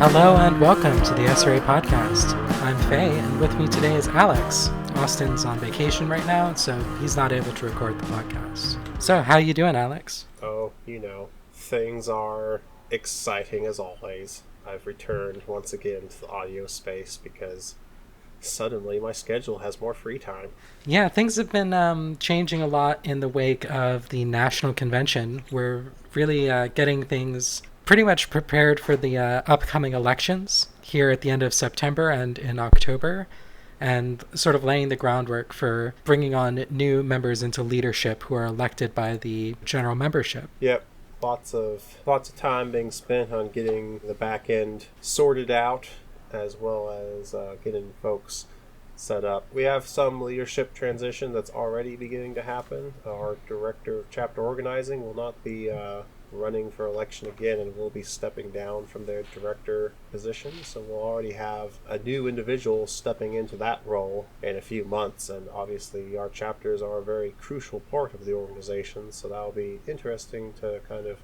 Hello and welcome to the SRA podcast. I'm Faye, and with me today is Alex. Austin's on vacation right now, so he's not able to record the podcast. So, how you doing, Alex? Oh, things are exciting as always. I've returned once again to the audio space because suddenly my schedule has more free time. Yeah, things have been changing a lot in the wake of the National Convention. We're really getting things pretty much prepared for the upcoming elections here at the end of September and in October, and sort of laying the groundwork for bringing on new members into leadership who are elected by the general membership. Yep. Lots of time being spent on getting the back end sorted out, as well as getting folks set up. We have some leadership transition that's already beginning to happen. Our director of chapter organizing will not be running for election again and will be stepping down from their director position. So we'll already have a new individual stepping into that role in a few months. And obviously our chapters are a very crucial part of the organization. So that'll be interesting to kind of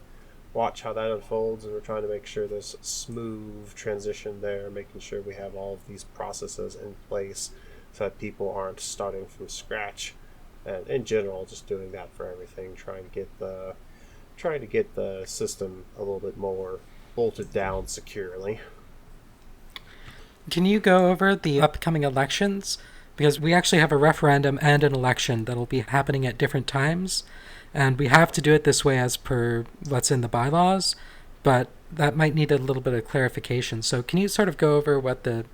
watch how that unfolds, and we're trying to make sure there's a smooth transition there, making sure we have all of these processes in place so that people aren't starting from scratch. And in general, just doing that for everything, trying to get the system a little bit more bolted down securely. Can you go over the upcoming elections? Because we actually have a referendum and an election that'll be happening at different times. And we have to do it this way as per what's in the bylaws, but that might need a little bit of clarification. So can you sort of go over what the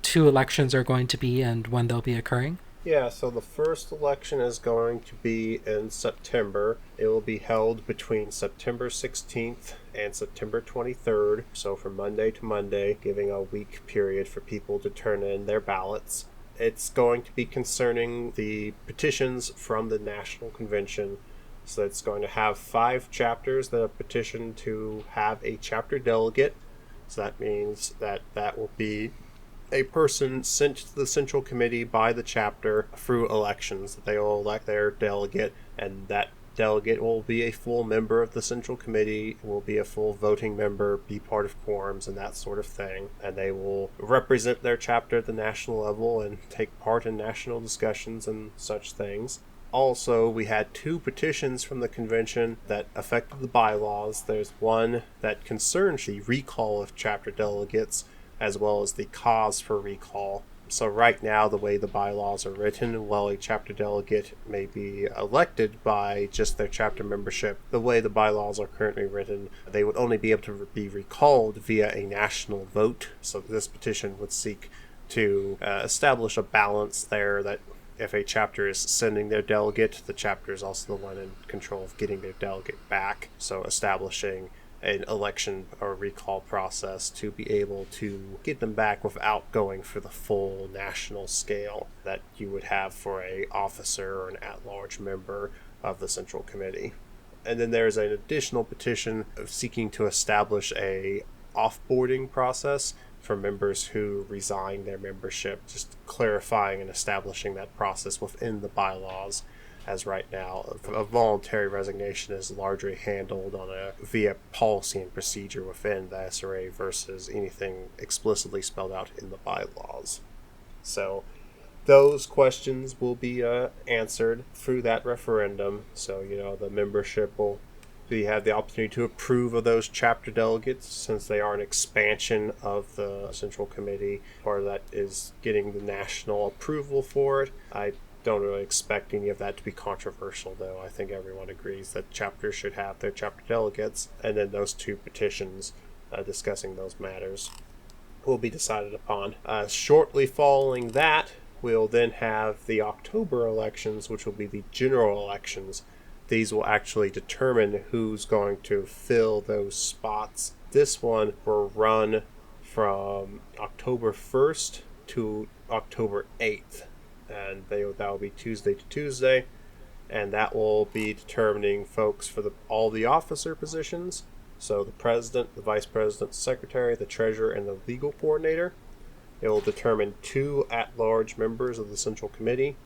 two elections are going to be and when they'll be occurring? Yeah, so the first election is going to be in September. It will be held between September 16th and September 23rd, so from Monday to Monday, giving a week period for people to turn in their ballots. It's going to be concerning the petitions from the National Convention. So it's going to have 5 chapters that have petitioned to have a chapter delegate. So that means that will be a person sent to the Central Committee by the chapter through elections. They will elect their delegate, and that delegate will be a full member of the Central Committee, will be a full voting member, be part of quorums and that sort of thing. And they will represent their chapter at the national level and take part in national discussions and such things. Also, we had 2 petitions from the convention that affected the bylaws. There's one that concerns the recall of chapter delegates, as well as the cause for recall. So right now, the way the bylaws are written, while a chapter delegate may be elected by just their chapter membership, the way the bylaws are currently written, they would only be able to be recalled via a national vote. So this petition would seek to establish a balance there, that if a chapter is sending their delegate, the chapter is also the one in control of getting their delegate back. So establishing an election or recall process to be able to get them back without going for the full national scale that you would have for a officer or an at-large member of the Central Committee. And then there's an additional petition seeking to establish a off-boarding process for members who resign their membership, just clarifying and establishing that process within the bylaws, as right now a voluntary resignation is largely handled via policy and procedure within the SRA versus anything explicitly spelled out in the bylaws. So those questions will be answered through that referendum. So the membership will have the opportunity to approve of those chapter delegates, since they are an expansion of the Central Committee. Part of that is getting the national approval for it. I don't really expect any of that to be controversial, though. I think everyone agrees that chapters should have their chapter delegates, and then those 2 petitions discussing those matters will be decided upon. Shortly following that, we'll then have the October elections, which will be the general elections. These will actually determine who's going to fill those spots. This one will run from October 1st to October 8th. And that will be Tuesday to Tuesday. And that will be determining folks for all the officer positions. So the president, the vice president, the secretary, the treasurer, and the legal coordinator. It will determine 2 at-large members of the Central Committee.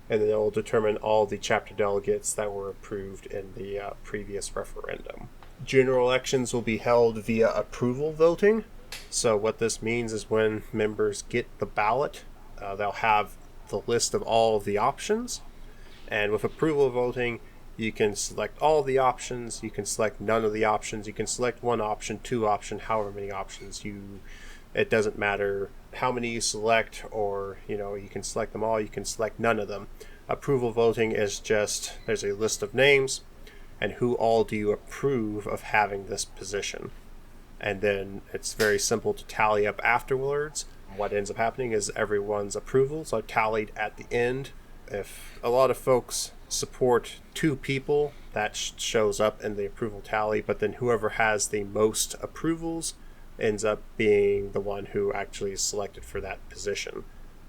And then it will determine all the chapter delegates that were approved in the previous referendum. General elections will be held via approval voting. So what this means is when members get the ballot, they'll have the list of all of the options. And with approval voting, you can select all the options, you can select none of the options, you can select one option, two option, however many options it doesn't matter how many you select, or you can select them all, you can select none of them. Approval voting is just, there's a list of names and who all do you approve of having this position. And then it's very simple to tally up afterwards. What ends up happening is everyone's approvals are tallied at the end. If a lot of folks support two people, that shows up in the approval tally, but then whoever has the most approvals ends up being the one who actually is selected for that position.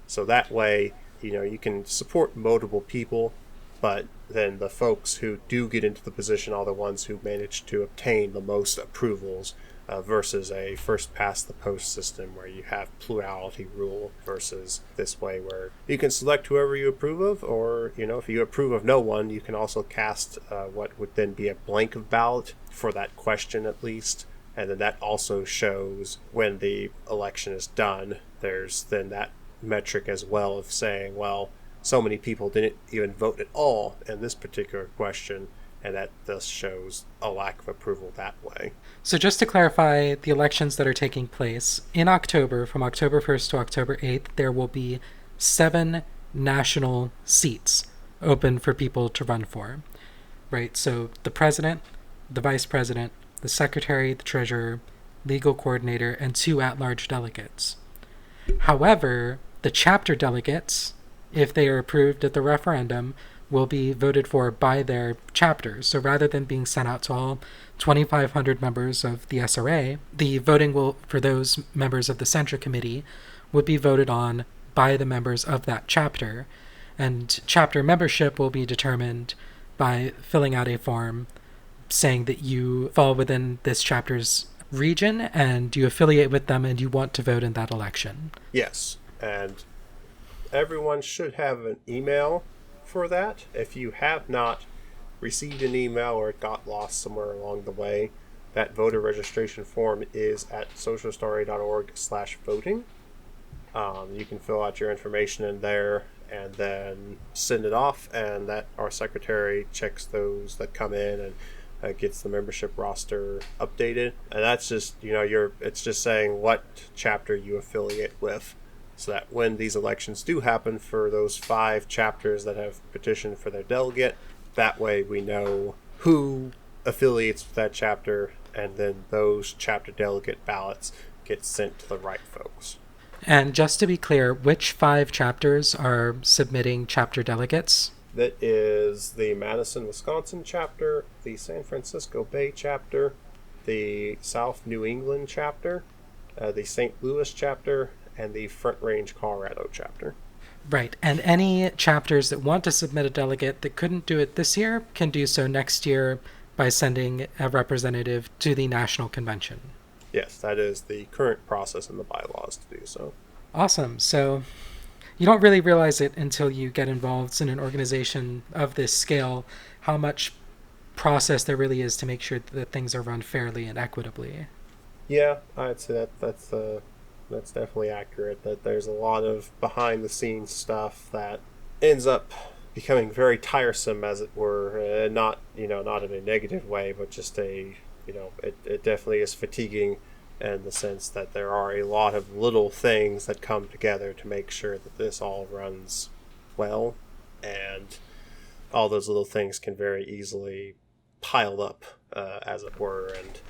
So that way, you can support multiple people, but then the folks who do get into the position are the ones who manage to obtain the most approvals, versus a first past the post system where you have plurality rule, versus this way where you can select whoever you approve of, or if you approve of no one, you can also cast what would then be a blank ballot for that question at least. And then that also shows when the election is done, there's then that metric as well of saying, well, so many people didn't even vote at all in this particular question, and that thus shows a lack of approval that way. So just to clarify the elections that are taking place, in October, from October 1st to October 8th, there will be 7 national seats open for people to run for, right? So the president, the vice president, the secretary, the treasurer, legal coordinator, and 2 at-large delegates. However, the chapter delegates, if they are approved at the referendum, will be voted for by their chapters. So rather than being sent out to all 2,500 members of the SRA, the voting will for those members of the Central Committee would be voted on by the members of that chapter. And chapter membership will be determined by filling out a form saying that you fall within this chapter's region and you affiliate with them and you want to vote in that election. Yes, and everyone should have an email for that. If you have not received an email or it got lost somewhere along the way, that voter registration form is at socialistra.org/voting. You can fill out your information in there and then send it off, and that our secretary checks those that come in and gets the membership roster updated. And that's just, it's just saying what chapter you affiliate with, so that when these elections do happen for those 5 chapters that have petitioned for their delegate, that way we know who affiliates with that chapter, and then those chapter delegate ballots get sent to the right folks. And just to be clear, which 5 chapters are submitting chapter delegates? That is the Madison, Wisconsin chapter, the San Francisco Bay chapter, the South New England chapter, the St. Louis chapter, and the Front Range, Colorado chapter. Right, and any chapters that want to submit a delegate that couldn't do it this year can do so next year by sending a representative to the National Convention. Yes, that is the current process in the bylaws to do so. Awesome. So you don't really realize it until you get involved in an organization of this scale, how much process there really is to make sure that things are run fairly and equitably. Yeah, I'd say that's definitely accurate, that there's a lot of behind-the-scenes stuff that ends up becoming very tiresome, as it were, not in a negative way, but just it definitely is fatiguing in the sense that there are a lot of little things that come together to make sure that this all runs well, and all those little things can very easily pile up, as it were, and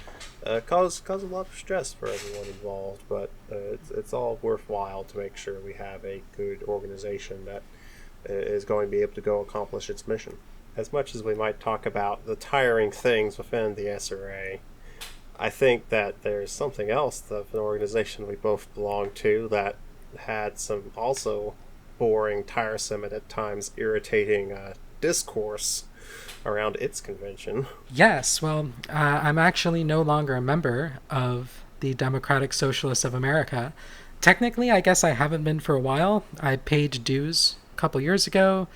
cause a lot of stress for everyone involved. But it's all worthwhile to make sure we have a good organization that is going to be able to go accomplish its mission. As much as we might talk about the tiring things within the SRA, I think that there's something else of an organization we both belong to that had some also boring, tiresome, and at times irritating discourse around its convention. Yes, well, I'm actually no longer a member of the Democratic Socialists of America. Technically, I guess I haven't been for a while. I paid dues a couple years ago,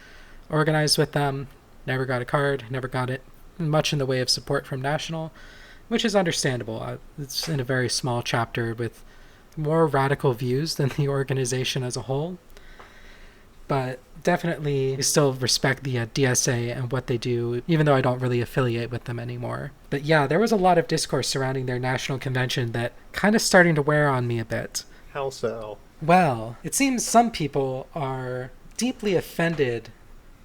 organized with them, never got a card, never got it much in the way of support from National, which is understandable. It's in a very small chapter with more radical views than the organization as a whole. But definitely still respect the DSA and what they do, even though I don't really affiliate with them anymore. But yeah, there was a lot of discourse surrounding their national convention that kind of starting to wear on me a bit. How so? Well, it seems some people are deeply offended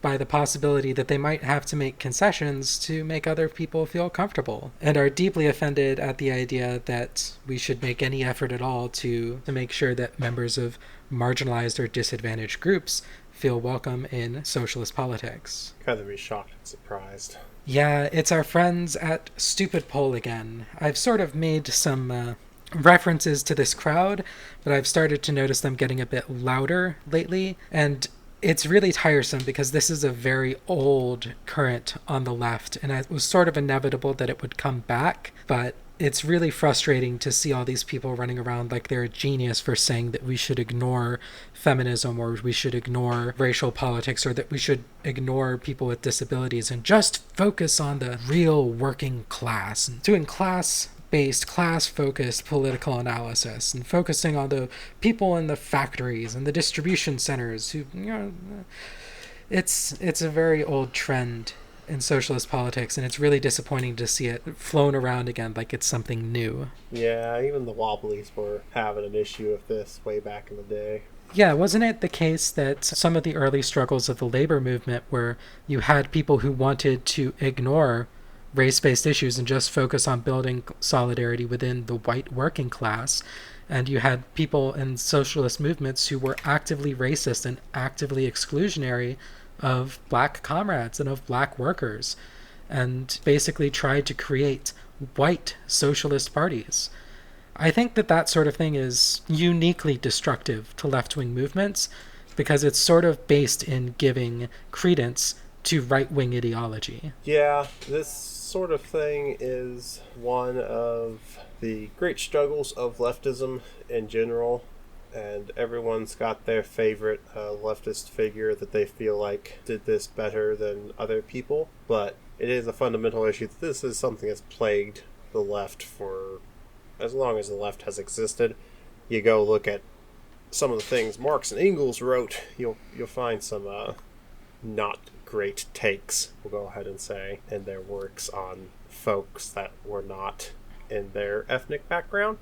by the possibility that they might have to make concessions to make other people feel comfortable, and are deeply offended at the idea that we should make any effort at all to make sure that members of marginalized or disadvantaged groups feel welcome in socialist politics. Kind of be shocked and surprised. Yeah, it's our friends at Stupid Poll again. I've sort of made some references to this crowd, but I've started to notice them getting a bit louder lately, and it's really tiresome because this is a very old current on the left, and it was sort of inevitable that it would come back, but it's really frustrating to see all these people running around like they're a genius for saying that we should ignore feminism, or we should ignore racial politics, or that we should ignore people with disabilities and just focus on the real working class, and doing class-based, class-focused political analysis, and focusing on the people in the factories and the distribution centers who, it's a very old trend in socialist politics, and it's really disappointing to see it flown around again like it's something new. Yeah, even the Wobblies were having an issue with this way back in the day. Yeah, wasn't it the case that some of the early struggles of the labor movement where you had people who wanted to ignore race-based issues and just focus on building solidarity within the white working class, and you had people in socialist movements who were actively racist and actively exclusionary of black comrades and of black workers, and basically tried to create white socialist parties? I think that sort of thing is uniquely destructive to left-wing movements because it's sort of based in giving credence to right-wing ideology. Yeah, this sort of thing is one of the great struggles of leftism in general, and everyone's got their favorite leftist figure that they feel like did this better than other people, but it is a fundamental issue that this is something that's plagued the left for as long as the left has existed. You go look at some of the things Marx and Engels wrote, you'll find some not great takes, we'll go ahead and say, in their works on folks that were not in their ethnic background.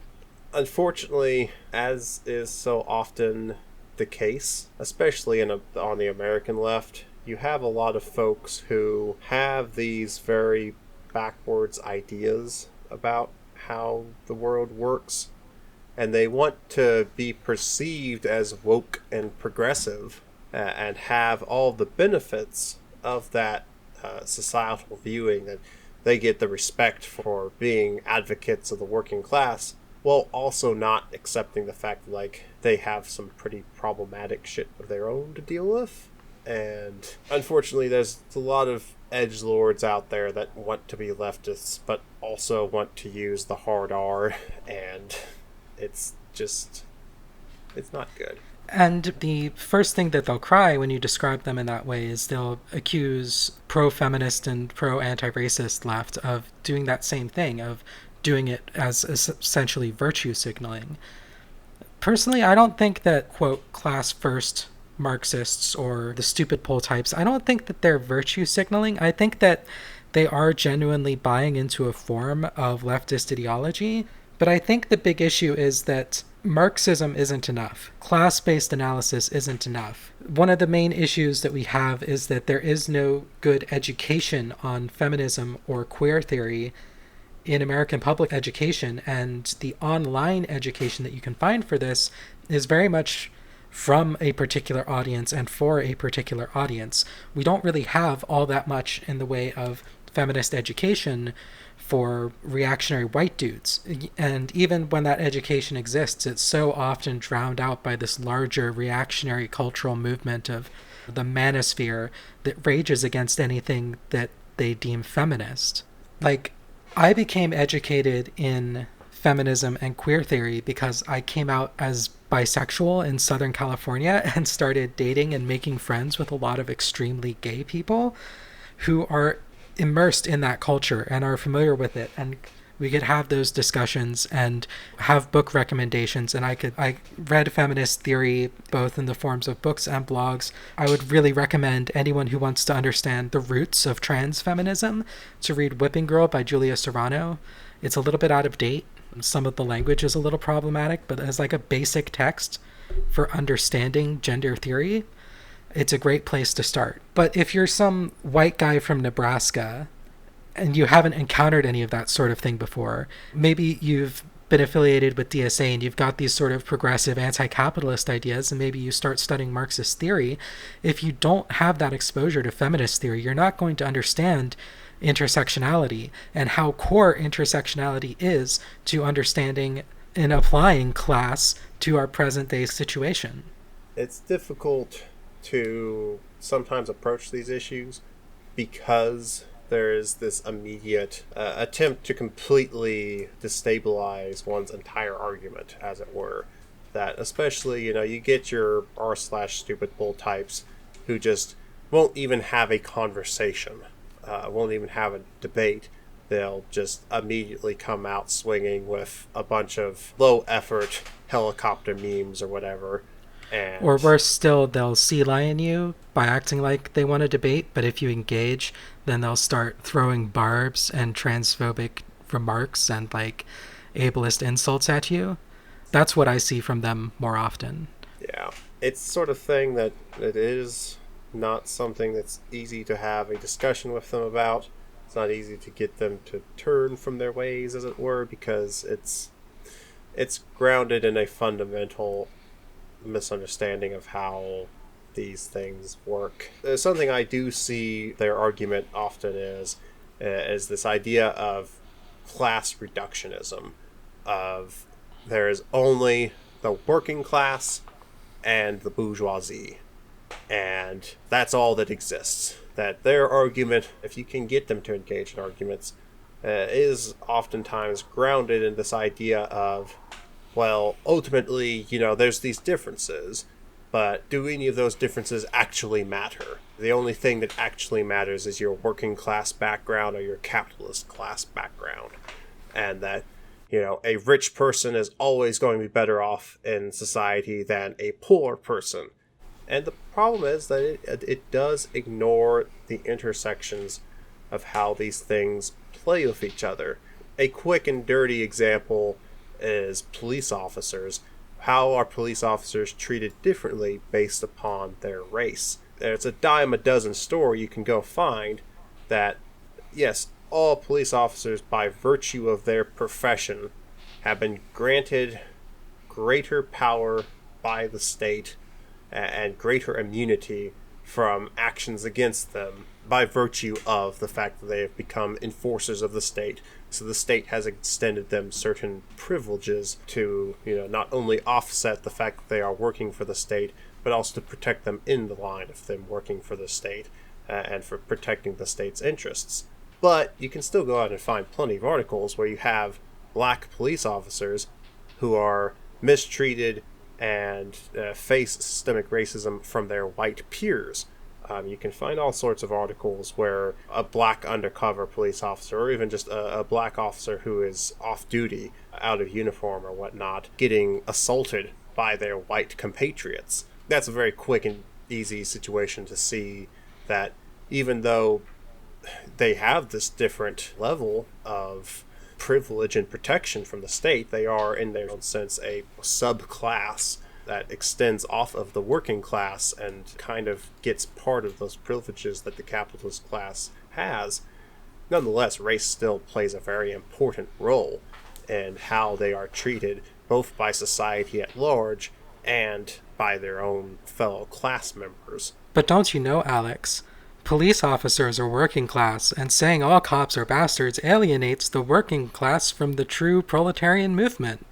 Unfortunately, as is so often the case, especially on the American left, you have a lot of folks who have these very backwards ideas about how the world works, and they want to be perceived as woke and progressive and have all the benefits of that societal viewing, that they get the respect for being advocates of the working class, while also not accepting the fact that, like, they have some pretty problematic shit of their own to deal with. And unfortunately, there's a lot of edgelords out there that want to be leftists, but also want to use the hard R, and it's not good. And the first thing that they'll cry when you describe them in that way is they'll accuse pro-feminist and pro-anti-racist left of doing that same thing, of doing it as essentially virtue signaling. Personally, I don't think that, quote, class-first Marxists or the stupid poll types, I don't think that they're virtue signaling. I think that they are genuinely buying into a form of leftist ideology, but I think the big issue is that Marxism isn't enough. Class-based analysis isn't enough. One of the main issues that we have is that there is no good education on feminism or queer theory in American public education, and the online education that you can find for this is very much from a particular audience and for a particular audience. We don't really have all that much in the way of feminist education for reactionary white dudes. And even when that education exists, it's so often drowned out by this larger reactionary cultural movement of the manosphere that rages against anything that they deem feminist. Like, I became educated in feminism and queer theory because I came out as bisexual in Southern California and started dating and making friends with a lot of extremely gay people who are immersed in that culture and are familiar with it and we could have those discussions and have book recommendations. And I read feminist theory both in the forms of books and blogs. I would really recommend anyone who wants to understand the roots of trans feminism to read Whipping Girl by Julia Serrano. It's a little bit out of date. Some of the language is a little problematic, but as like a basic text for understanding gender theory, it's a great place to start. But if you're some white guy from Nebraska and you haven't encountered any of that sort of thing before, maybe you've been affiliated with DSA and you've got these sort of progressive anti-capitalist ideas, and maybe you start studying Marxist theory. If you don't have that exposure to feminist theory, you're not going to understand intersectionality and how core intersectionality is to understanding and applying class to our present day situation. It's difficult to sometimes approach these issues because there is this immediate attempt to completely destabilize one's entire argument, as it were. That especially, you get your r/stupid bull types who just won't even have a conversation. Won't even have a debate. They'll just immediately come out swinging with a bunch of low-effort helicopter memes or whatever. Or worse still, they'll sea lion you by acting like they want to debate, but if you engage, then they'll start throwing barbs and transphobic remarks and like ableist insults at you. That's what I see from them more often. Yeah. It's the sort of thing that it is not something that's easy to have a discussion with them about. It's not easy to get them to turn from their ways, as it were, because it's grounded in a fundamental misunderstanding of how these things work. Something I do see their argument often is this idea of class reductionism, of there is only the working class and the bourgeoisie, and that's all that exists. That their argument, if you can get them to engage in arguments, is oftentimes grounded in this idea of, well, ultimately, there's these differences, but do any of those differences actually matter? The only thing that actually matters is your working class background or your capitalist class background. And that, a rich person is always going to be better off in society than a poor person. And the problem is that it does ignore the intersections of how these things play with each other. A quick and dirty example is police officers. How are police officers treated differently based upon their race? There's a dime a dozen story you can go find that, yes, all police officers, by virtue of their profession, have been granted greater power by the state and greater immunity from actions against them by virtue of the fact that they have become enforcers of the state. So the state has extended them certain privileges to, not only offset the fact that they are working for the state, but also to protect them in the line of them working for the state and for protecting the state's interests. But you can still go out and find plenty of articles where you have black police officers who are mistreated and face systemic racism from their white peers. You can find all sorts of articles where a black undercover police officer, or even just a black officer who is off duty, out of uniform or whatnot, getting assaulted by their white compatriots. That's a very quick and easy situation to see that even though they have this different level of privilege and protection from the state, they are, in their own sense, a subclass that extends off of the working class and kind of gets part of those privileges that the capitalist class has. Nonetheless, race still plays a very important role in how they are treated, both by society at large and by their own fellow class members. But don't you know, Alex, police officers are working class, and saying all cops are bastards alienates the working class from the true proletarian movement.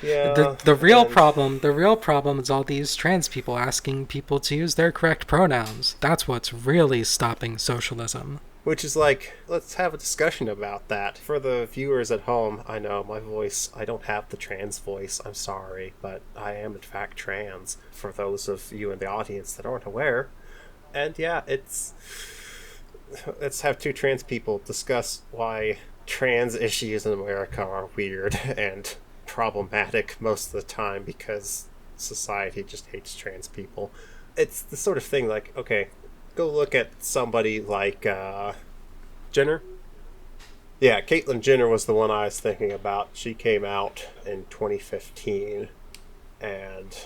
Yeah. The real problem is all these trans people asking people to use their correct pronouns. That's what's really stopping socialism. Which is like, let's have a discussion about that. For the viewers at home, I know my voice, I don't have the trans voice, I'm sorry, but I am in fact trans, for those of you in the audience that aren't aware. And yeah, let's have two trans people discuss why trans issues in America are weird and problematic most of the time because society just hates trans people. It's the sort of thing like, okay, go look at somebody like Jenner. Yeah, Caitlyn Jenner was the one I was thinking about. She came out in 2015, and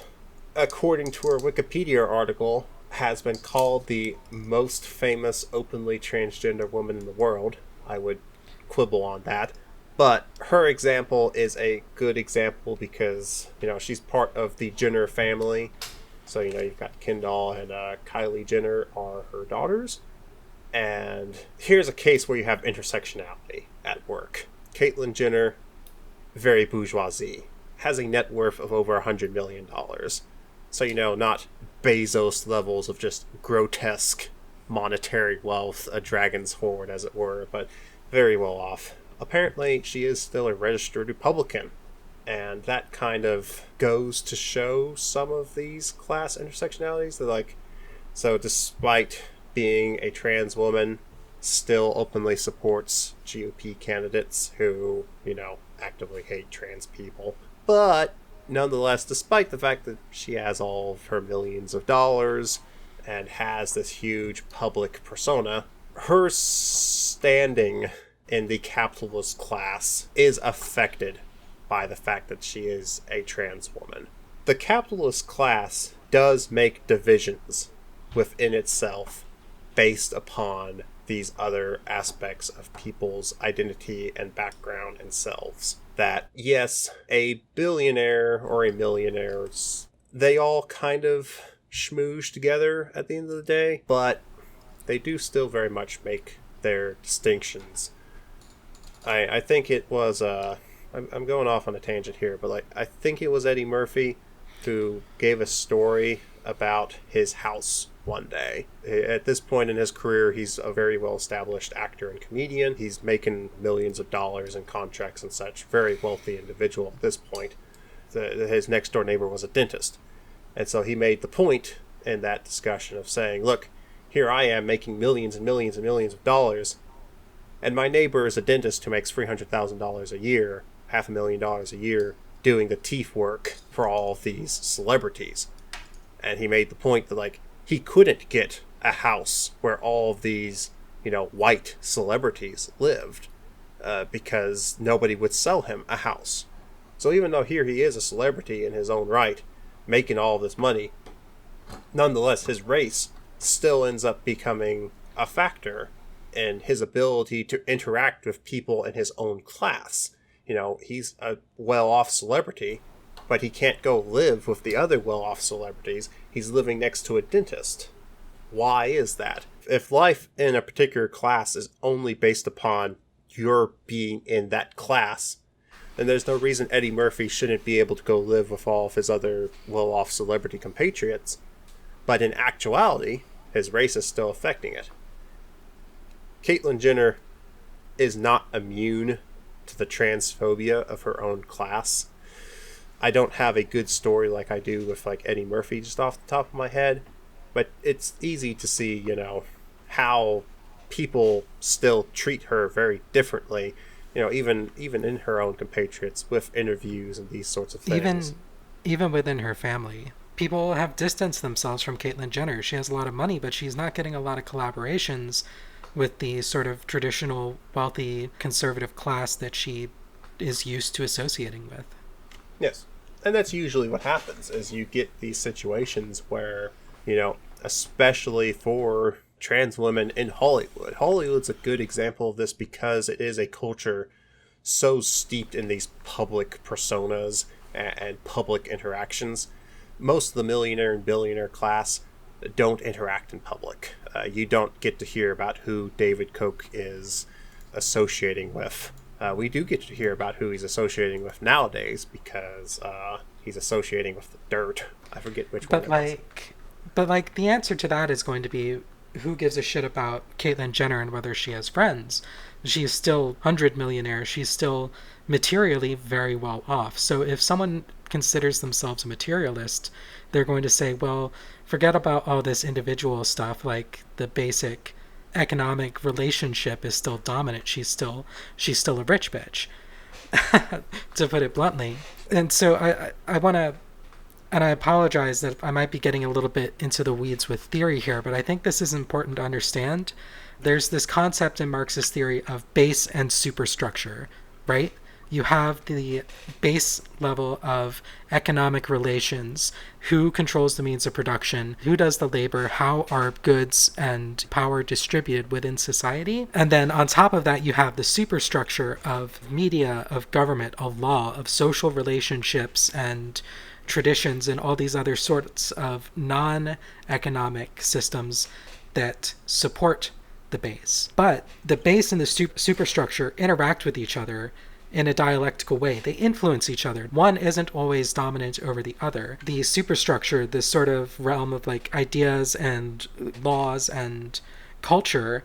according to her Wikipedia article, has been called the most famous openly transgender woman in the world. I would quibble on that. But her example is a good example because, she's part of the Jenner family. So, you've got Kendall and Kylie Jenner are her daughters. And here's a case where you have intersectionality at work. Caitlyn Jenner, very bourgeoisie, has a net worth of over $100 million. So, not Bezos levels of just grotesque monetary wealth, a dragon's hoard, as it were, but very well off. Apparently, she is still a registered Republican. And that kind of goes to show some of these class intersectionalities. So despite being a trans woman, still openly supports GOP candidates who, actively hate trans people. But nonetheless, despite the fact that she has all of her millions of dollars and has this huge public persona, her standing in the capitalist class is affected by the fact that she is a trans woman. The capitalist class does make divisions within itself based upon these other aspects of people's identity and background and selves. That, yes, a billionaire or a millionaire, they all kind of schmooze together at the end of the day, but they do still very much make their distinctions. I think it was, I'm going off on a tangent here, but I think it was Eddie Murphy who gave a story about his house one day. At this point in his career, he's a very well-established actor and comedian. He's making millions of dollars in contracts and such. Very wealthy individual at this point. His next-door neighbor was a dentist. And so he made the point in that discussion of saying, look, here I am making millions and millions and millions of dollars, and my neighbor is a dentist who makes $300,000 a year, $500,000 a year, doing the teeth work for all of these celebrities. And he made the point that, he couldn't get a house where all of these, white celebrities lived because nobody would sell him a house. So even though here he is a celebrity in his own right, making all of this money, nonetheless, his race still ends up becoming a factor in his ability to interact with people in his own class. He's a well-off celebrity, but he can't go live with the other well-off celebrities. He's living next to a dentist. Why is that? If life in a particular class is only based upon your being in that class, then there's no reason Eddie Murphy shouldn't be able to go live with all of his other well-off celebrity compatriots. But in actuality, his race is still affecting it. Caitlyn Jenner is not immune to the transphobia of her own class. I don't have a good story like I do with Eddie Murphy just off the top of my head, but it's easy to see, how people still treat her very differently, even in her own compatriots with interviews and these sorts of things. Even within her family, people have distanced themselves from Caitlyn Jenner. She has a lot of money, but she's not getting a lot of collaborations with the sort of traditional wealthy conservative class that she is used to associating with. Yes. And that's usually what happens, is you get these situations where, especially for trans women in Hollywood. Hollywood's a good example of this because it is a culture so steeped in these public personas and public interactions. Most of the millionaire and billionaire class don't interact in public. You don't get to hear about who David Koch is associating with. We do get to hear about who he's associating with nowadays because he's associating with the dirt. I forget which one. But the answer to that is going to be, who gives a shit about Caitlyn Jenner and whether she has friends? She's still 100 millionaire. She's still materially very well off. So if someone considers themselves a materialist, they're going to say, well, forget about all this individual stuff, like the basic economic relationship is still dominant. She's still a rich bitch, to put it bluntly. And so I want to, and I apologize that I might be getting a little bit into the weeds with theory here, but I think this is important to understand. There's this concept in Marxist theory of base and superstructure, right? You have the base level of economic relations, who controls the means of production, who does the labor, how are goods and power distributed within society. And then on top of that, you have the superstructure of media, of government, of law, of social relationships and traditions and all these other sorts of non-economic systems that support the base. But the base and the superstructure interact with each other in a dialectical way. They influence each other. One isn't always dominant over the other. The superstructure, this sort of realm of like ideas and laws and culture,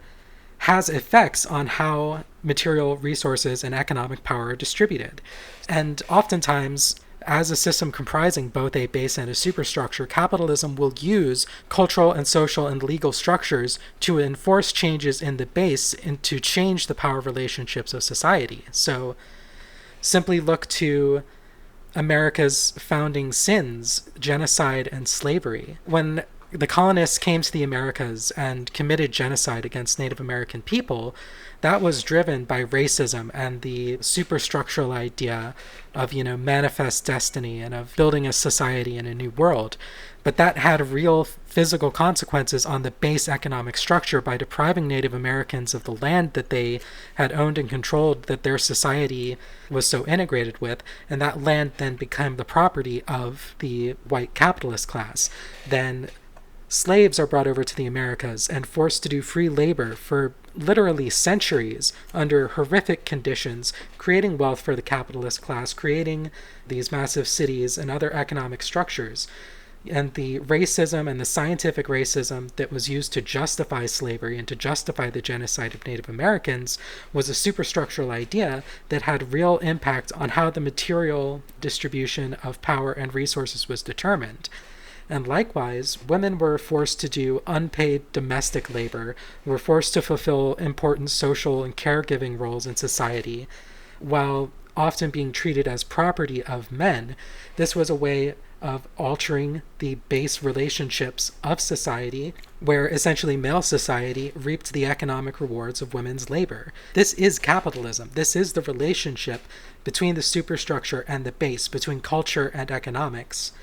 has effects on how material resources and economic power are distributed. And oftentimes, as a system comprising both a base and a superstructure, capitalism will use cultural and social and legal structures to enforce changes in the base and to change the power relationships of society. So simply look to America's founding sins, genocide and slavery. When the colonists came to the Americas and committed genocide against Native American people, that was driven by racism and the superstructural idea of, manifest destiny and of building a society in a new world. But that had real physical consequences on the base economic structure by depriving Native Americans of the land that they had owned and controlled, that their society was so integrated with, and that land then became the property of the white capitalist class. Then slaves are brought over to the Americas and forced to do free labor for literally centuries under horrific conditions, creating wealth for the capitalist class, creating these massive cities and other economic structures. And the racism and the scientific racism that was used to justify slavery and to justify the genocide of Native Americans was a superstructural idea that had real impact on how the material distribution of power and resources was determined. And likewise, women were forced to do unpaid domestic labor, were forced to fulfill important social and caregiving roles in society, while often being treated as property of men. This was a way of altering the base relationships of society, where essentially male society reaped the economic rewards of women's labor. This is capitalism. This is the relationship between the superstructure and the base, between culture and economics.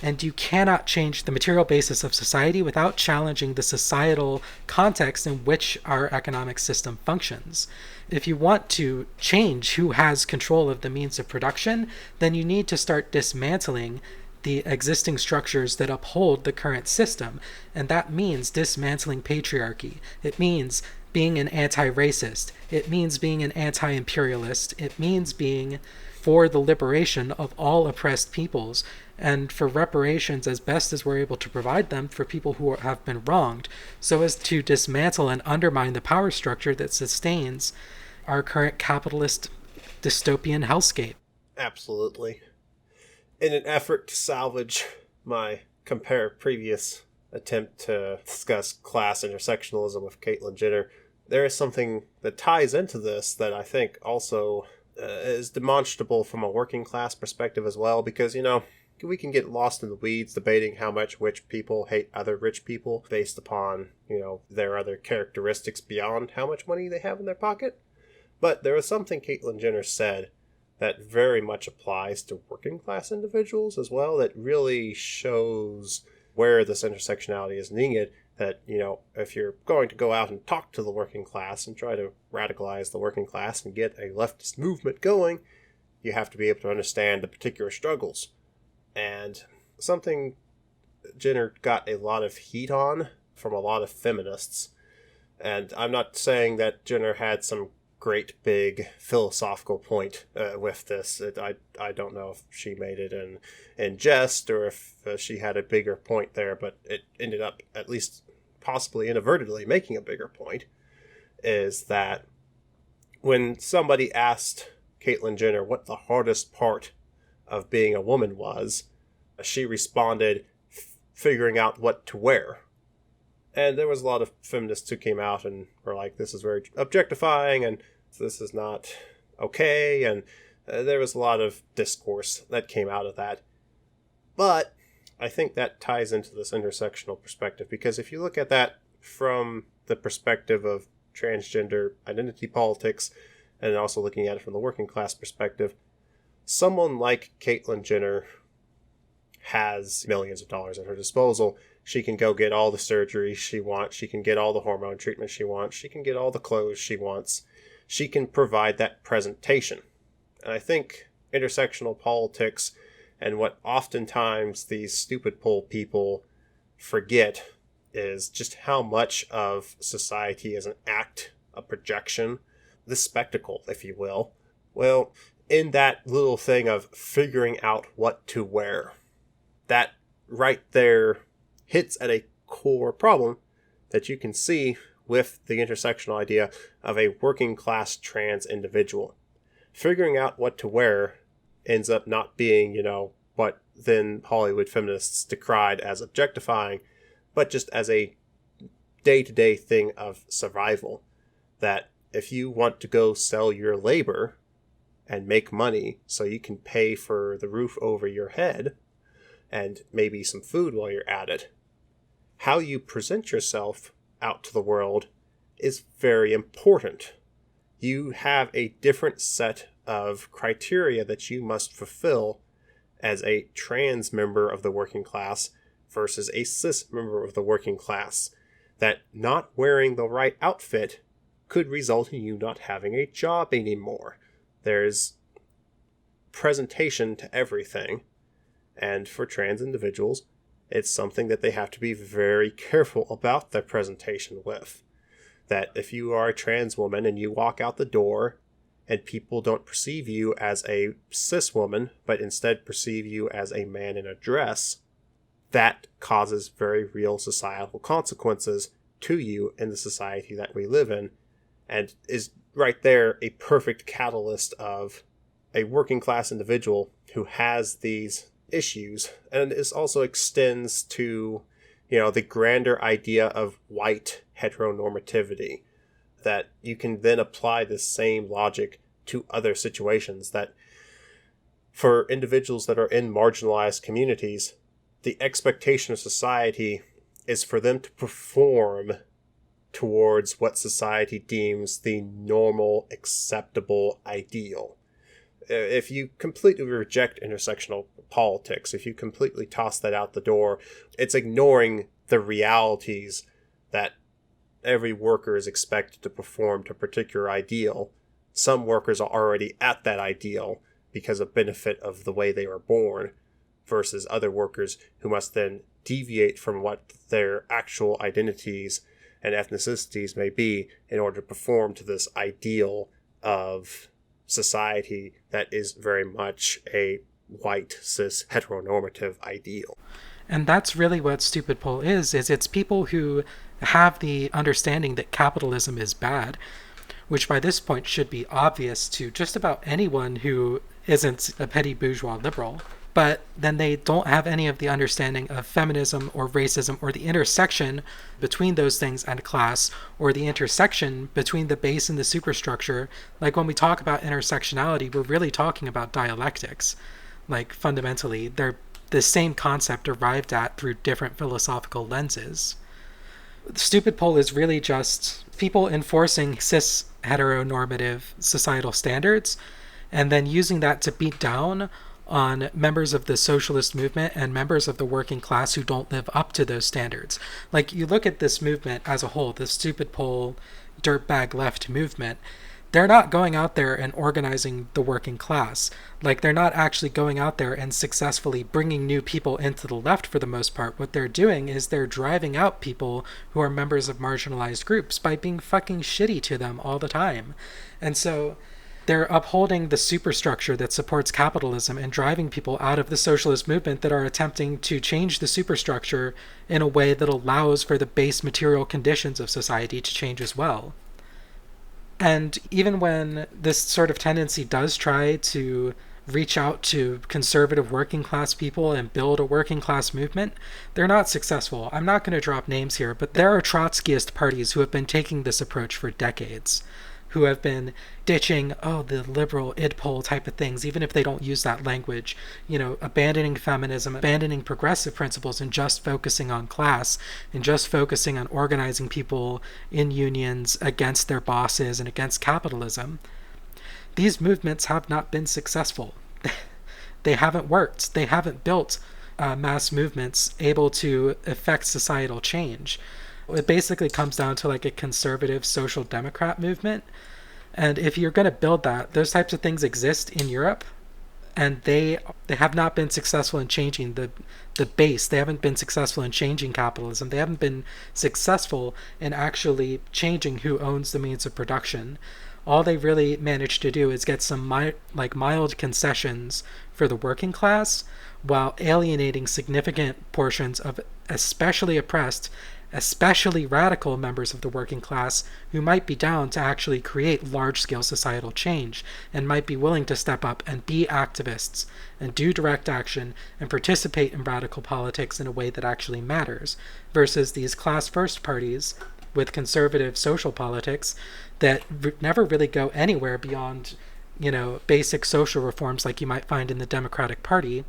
And you cannot change the material basis of society without challenging the societal context in which our economic system functions. If you want to change who has control of the means of production, then you need to start dismantling the existing structures that uphold the current system. And that means dismantling patriarchy. It means being an anti-racist. It means being an anti-imperialist. It means being for the liberation of all oppressed peoples and for reparations as best as we're able to provide them for people who have been wronged, so as to dismantle and undermine the power structure that sustains our current capitalist dystopian hellscape. Absolutely. In an effort to salvage my previous attempt to discuss class intersectionalism with Caitlyn Jenner, there is something that ties into this that I think also is demonstrable from a working class perspective as well, because, we can get lost in the weeds debating how much rich people hate other rich people based upon, their other characteristics beyond how much money they have in their pocket. But there was something Caitlyn Jenner said that very much applies to working class individuals as well, that really shows where this intersectionality is needed. That, if you're going to go out and talk to the working class and try to radicalize the working class and get a leftist movement going, you have to be able to understand the particular struggles. And something Jenner got a lot of heat on from a lot of feminists. And I'm not saying that Jenner had some great big philosophical point with this. I don't know if she made it in jest or if she had a bigger point there, but it ended up at least possibly inadvertently making a bigger point, is that when somebody asked Caitlyn Jenner what the hardest part of being a woman was, she responded, figuring out what to wear. And there was a lot of feminists who came out and were like, this is very objectifying and this is not okay. And there was a lot of discourse that came out of that. But I think that ties into this intersectional perspective, because if you look at that from the perspective of transgender identity politics, and also looking at it from the working class perspective, someone like Caitlyn Jenner has millions of dollars at her disposal. She can go get all the surgery she wants. She can get all the hormone treatment she wants. She can get all the clothes she wants. She can provide that presentation. And I think intersectional politics, and what oftentimes these stupid poll people forget, is just how much of society is an act, a projection, the spectacle, if you will. Well, in that little thing of figuring out what to wear, that right there hits at a core problem that you can see with the intersectional idea of a working class trans individual. Figuring out what to wear ends up not being, what then Hollywood feminists decried as objectifying, but just as a day-to-day thing of survival. That if you want to go sell your labor and make money so you can pay for the roof over your head and maybe some food while you're at it, how you present yourself out to the world is very important. You have a different set of criteria that you must fulfill as a trans member of the working class versus a cis member of the working class. That not wearing the right outfit could result in you not having a job anymore. There's presentation to everything. And for trans individuals, it's something that they have to be very careful about their presentation with. That if you are a trans woman and you walk out the door and people don't perceive you as a cis woman, but instead perceive you as a man in a dress, that causes very real societal consequences to you in the society that we live in, and is right there a perfect catalyst of a working class individual who has these issues. And this also extends to, the grander idea of white heteronormativity, that you can then apply this same logic to other situations. That for individuals that are in marginalized communities, the expectation of society is for them to perform towards what society deems the normal, acceptable ideal. If you completely reject intersectional politics, if you completely toss that out the door, it's ignoring the realities that every worker is expected to perform to a particular ideal. Some workers are already at that ideal because of benefit of the way they were born, versus other workers who must then deviate from what their actual identities and ethnicities may be in order to perform to this ideal of society that is very much a white, cis, heteronormative ideal. And that's really what Stupid Poll is it's people who have the understanding that capitalism is bad, which by this point should be obvious to just about anyone who isn't a petty bourgeois liberal. But then they don't have any of the understanding of feminism or racism or the intersection between those things and class, or the intersection between the base and the superstructure. Like when we talk about intersectionality, we're really talking about dialectics. Like fundamentally, they're the same concept arrived at through different philosophical lenses. The Stupid Poll is really just people enforcing cis heteronormative societal standards and then using that to beat down on members of the socialist movement and members of the working class who don't live up to those standards. Like, you look at this movement as a whole, the Stupid Poll, dirtbag left movement, they're not going out there and organizing the working class. Like, they're not actually going out there and successfully bringing new people into the left for the most part. What they're doing is they're driving out people who are members of marginalized groups by being fucking shitty to them all the time. And so they're upholding the superstructure that supports capitalism and driving people out of the socialist movement that are attempting to change the superstructure in a way that allows for the base material conditions of society to change as well. And even when this sort of tendency does try to reach out to conservative working class people and build a working class movement, they're not successful. I'm not going to drop names here, but there are Trotskyist parties who have been taking this approach for decades, who have been ditching, the liberal idpol type of things, even if they don't use that language, abandoning feminism, abandoning progressive principles, and just focusing on class, and just focusing on organizing people in unions against their bosses and against capitalism. These movements have not been successful. They haven't worked. They haven't built mass movements able to affect societal change. It basically comes down to like a conservative social democrat movement. And if you're going to build that, those types of things exist in Europe, and they have not been successful in changing the base. They haven't been successful in changing capitalism. They haven't been successful in actually changing who owns the means of production. All they really managed to do is get some mild concessions for the working class, while alienating significant portions of especially oppressed, especially radical members of the working class who might be down to actually create large-scale societal change and might be willing to step up and be activists and do direct action and participate in radical politics in a way that actually matters, versus these class-first parties with conservative social politics that never really go anywhere beyond, basic social reforms like you might find in the Democratic Party,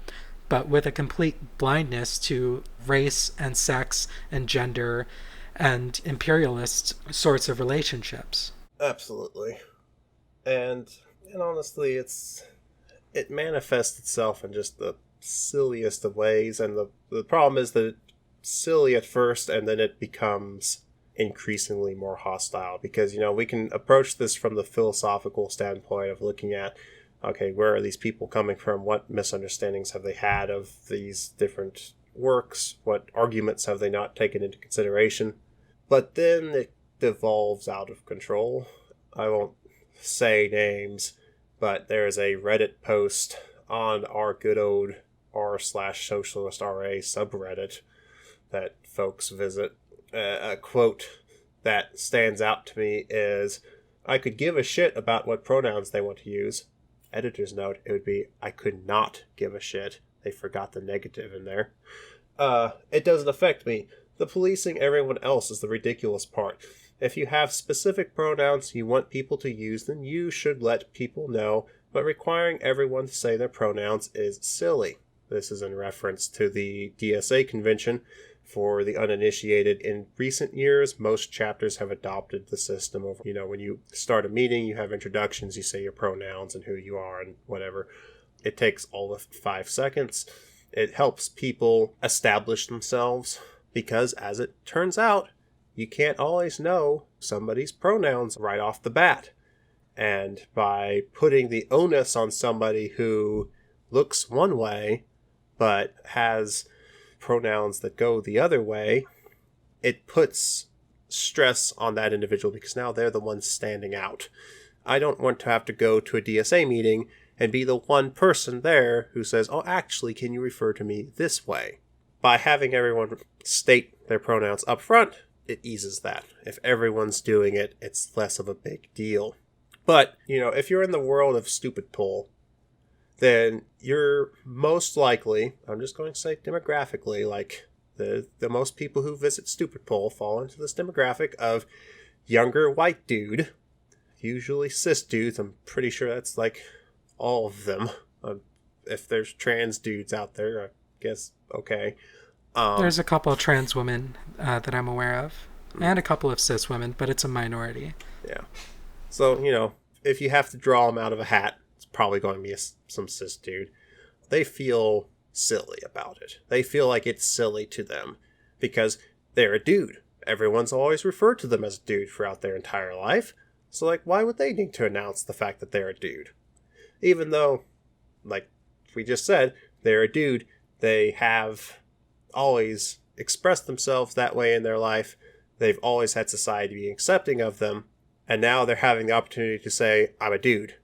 but with a complete blindness to race and sex and gender and imperialist sorts of relationships. Absolutely. And honestly, it manifests itself in just the silliest of ways, and the problem is that it's silly at first and then it becomes increasingly more hostile, because we can approach this from the philosophical standpoint of looking at, okay, where are these people coming from? What misunderstandings have they had of these different works? What arguments have they not taken into consideration? But then it devolves out of control. I won't say names, but there's a Reddit post on our good old r/socialist RA subreddit that folks visit. A quote that stands out to me is, "I could give a shit about what pronouns they want to use." Editor's note, it would be, "I could not give a shit." They forgot the negative in there. It doesn't affect me. The policing everyone else is the ridiculous part. If you have specific pronouns you want people to use, then you should let people know, but requiring everyone to say their pronouns is silly. This is in reference to the DSA convention. For the uninitiated, in recent years, most chapters have adopted the system of, when you start a meeting, you have introductions, you say your pronouns and who you are and whatever. It takes all of 5 seconds. It helps people establish themselves, because as it turns out, you can't always know somebody's pronouns right off the bat. And by putting the onus on somebody who looks one way, but has pronouns that go the other way, it puts stress on that individual, because now they're the ones standing out. I don't want to have to go to a DSA meeting and be the one person there who says, "Oh, actually, can you refer to me this way?" By having everyone state their pronouns up front, it eases that. If everyone's doing it, it's less of a big deal. But, if you're in the world of stupid pull, then you're most likely, I'm just going to say demographically, like the most people who visit Stupid Poll fall into this demographic of younger white dude, usually cis dudes. I'm pretty sure that's like all of them. If there's trans dudes out there, I guess, okay. There's a couple of trans women that I'm aware of, and a couple of cis women, but it's a minority. Yeah. So, if you have to draw them out of a hat, probably going to be some cis dude. They feel silly about it. They feel like it's silly to them because they're a dude. Everyone's always referred to them as a dude throughout their entire life. So, why would they need to announce the fact that they're a dude? Even though, like we just said, they're a dude, they have always expressed themselves that way in their life. They've always had society being accepting of them. And now they're having the opportunity to say, "I'm a dude."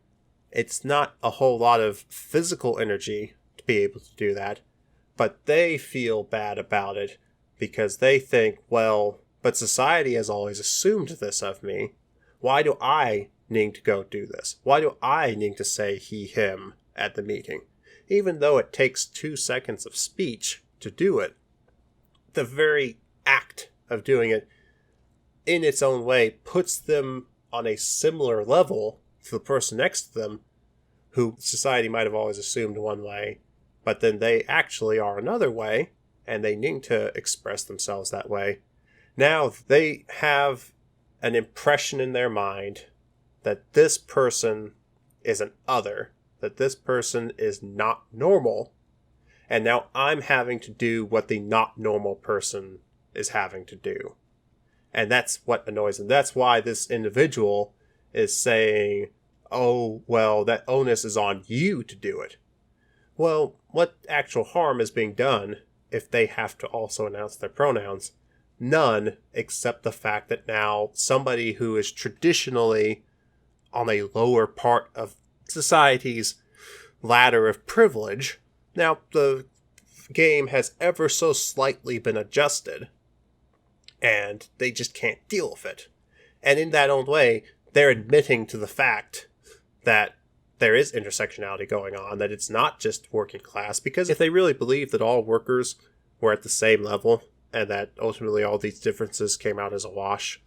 It's not a whole lot of physical energy to be able to do that, but they feel bad about it because they think, well, but society has always assumed this of me. Why do I need to go do this? Why do I need to say he, him, at the meeting. Even though it takes 2 seconds of speech to do it, the very act of doing it in its own way puts them on a similar level to the person next to them, who society might have always assumed one way, but then they actually are another way, and they need to express themselves that way. Now they have an impression in their mind that this person is an other, that this person is not normal, and now I'm having to do what the not normal person is having to do. And that's what annoys them. That's why this individual is saying, oh, well, that onus is on you to do it. Well, what actual harm is being done if they have to also announce their pronouns? None, except the fact that now somebody who is traditionally on a lower part of society's ladder of privilege, now the game has ever so slightly been adjusted, and they just can't deal with it. And in that own way, they're admitting to the fact that there is intersectionality going on, that it's not just working class, because if they really believed that all workers were at the same level, and that ultimately all these differences came out as a wash,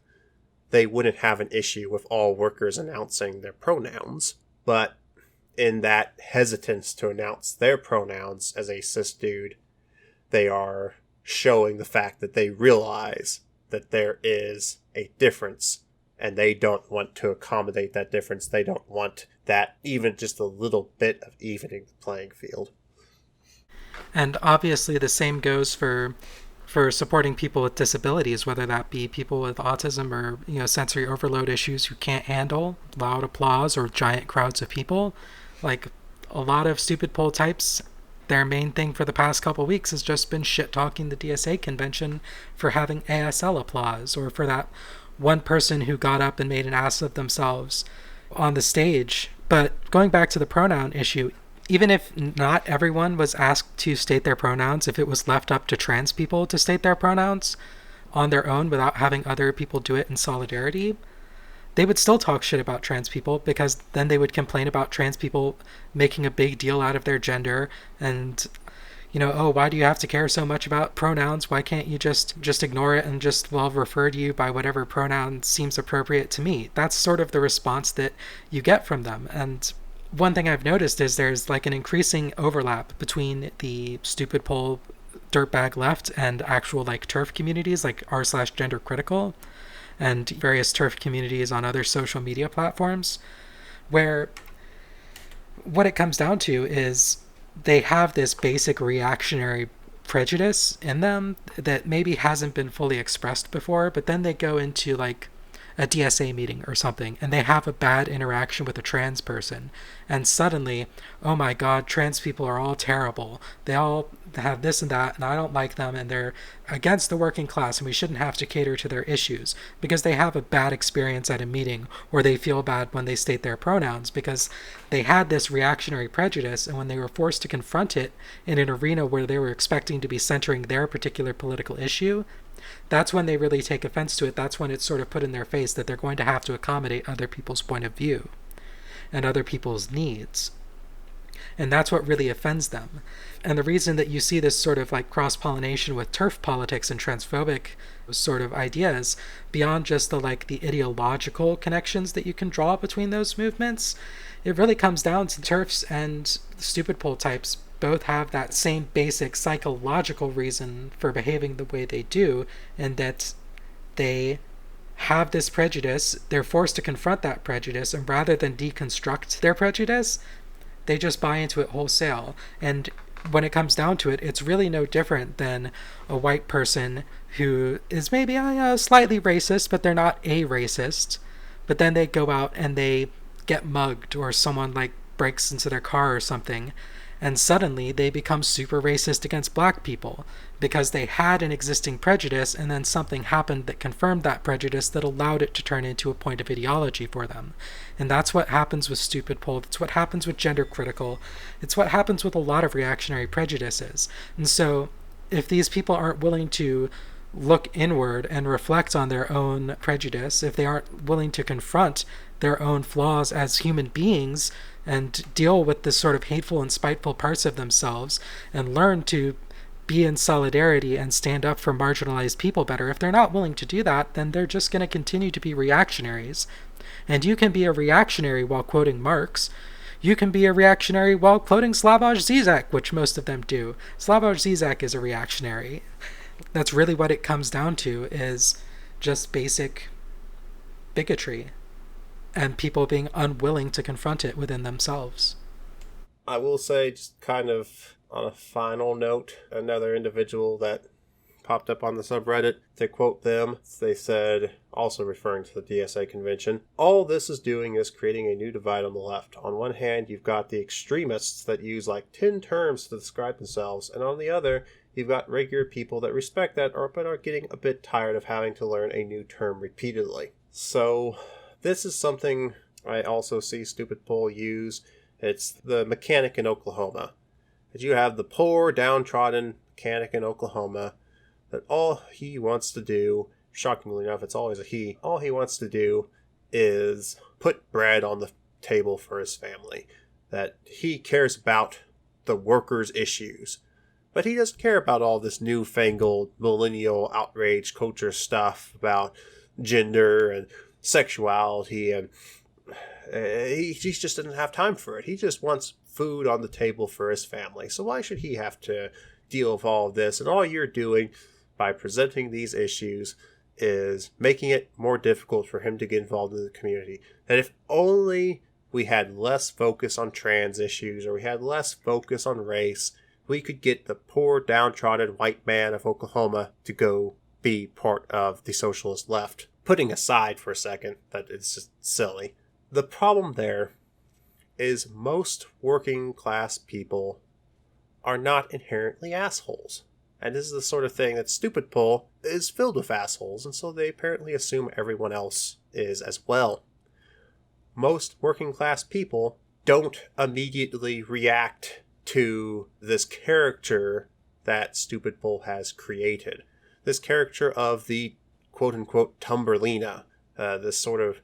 they wouldn't have an issue with all workers announcing their pronouns. But in that hesitance to announce their pronouns as a cis dude, they are showing the fact that they realize that there is a difference, and they don't want to accommodate that difference. They don't want that even just a little bit of evening the playing field. And obviously the same goes for supporting people with disabilities, whether that be people with autism or sensory overload issues who can't handle loud applause or giant crowds of people. Like, a lot of stupid poll types, their main thing for the past couple weeks has just been shit-talking the DSA convention for having ASL applause, or for that one person who got up and made an ass of themselves on the stage. But going back to the pronoun issue, even if not everyone was asked to state their pronouns, if it was left up to trans people to state their pronouns on their own without having other people do it in solidarity, they would still talk shit about trans people, because then they would complain about trans people making a big deal out of their gender and, oh, why do you have to care so much about pronouns? Why can't you just ignore it and just, refer to you by whatever pronoun seems appropriate to me? That's sort of the response that you get from them. And one thing I've noticed is there's like an increasing overlap between the stupid poll dirtbag left and actual like TERF communities like r/gender critical and various TERF communities on other social media platforms, where what it comes down to is they have this basic reactionary prejudice in them that maybe hasn't been fully expressed before, but then they go into like a DSA meeting or something, and they have a bad interaction with a trans person, and suddenly, oh my god, trans people are all terrible. They all have this and that, and I don't like them, and they're against the working class, and we shouldn't have to cater to their issues, because they have a bad experience at a meeting, or they feel bad when they state their pronouns, because they had this reactionary prejudice, and when they were forced to confront it in an arena where they were expecting to be centering their particular political issue, that's when they really take offense to it. That's when it's sort of put in their face that they're going to have to accommodate other people's point of view and other people's needs. And that's what really offends them. And the reason that you see this sort of like cross-pollination with TERF politics and transphobic sort of ideas, beyond just the ideological connections that you can draw between those movements, it really comes down to TERFs and stupid poll types both have that same basic psychological reason for behaving the way they do, and that they have this prejudice, they're forced to confront that prejudice, and rather than deconstruct their prejudice, they just buy into it wholesale. And when it comes down to it, it's really no different than a white person who is maybe slightly racist, but they're not a racist, but then they go out and they get mugged, or someone breaks into their car or something, and suddenly they become super racist against black people because they had an existing prejudice, and then something happened that confirmed that prejudice that allowed it to turn into a point of ideology for them. And that's what happens with stupid poll. It's what happens with gender critical. It's what happens with a lot of reactionary prejudices. And so if these people aren't willing to look inward and reflect on their own prejudice, if they aren't willing to confront their own flaws as human beings and deal with this sort of hateful and spiteful parts of themselves and learn to be in solidarity and stand up for marginalized people better, if they're not willing to do that, then they're just going to continue to be reactionaries. And you can be a reactionary while quoting Marx. You can be a reactionary while quoting Slavoj Zizek, which most of them do. Slavoj Zizek is a reactionary. That's really what it comes down to, is just basic bigotry and people being unwilling to confront it within themselves. I will say, just kind of on a final note, another individual that popped up on the subreddit, to quote them, they said, also referring to the DSA convention, all this is doing is creating a new divide on the left. On one hand, you've got the extremists that use like 10 terms to describe themselves, and on the other, you've got regular people that respect that but are getting a bit tired of having to learn a new term repeatedly. So this is something I also see Stupid Bull use. It's the mechanic in Oklahoma. That you have the poor, downtrodden mechanic in Oklahoma that all he wants to do, shockingly enough, it's always a he, all he wants to do is put bread on the table for his family. That he cares about the workers' issues. But he doesn't care about all this newfangled millennial outrage culture stuff about gender and sexuality, and he just doesn't have time for it. He just wants food on the table for his family. So why should he have to deal with all of this? And all you're doing by presenting these issues is making it more difficult for him to get involved in the community. And if only we had less focus on trans issues, or we had less focus on race, we could get the poor, downtrodden white man of Oklahoma to go be part of the socialist left. Putting aside for a second that it's just silly. The problem there is most working class people are not inherently assholes. And this is the sort of thing that Stupid Bull is filled with assholes, and so they apparently assume everyone else is as well. Most working class people don't immediately react to this character that Stupid Bull has created. This character of the quote-unquote Tumberlina, this sort of,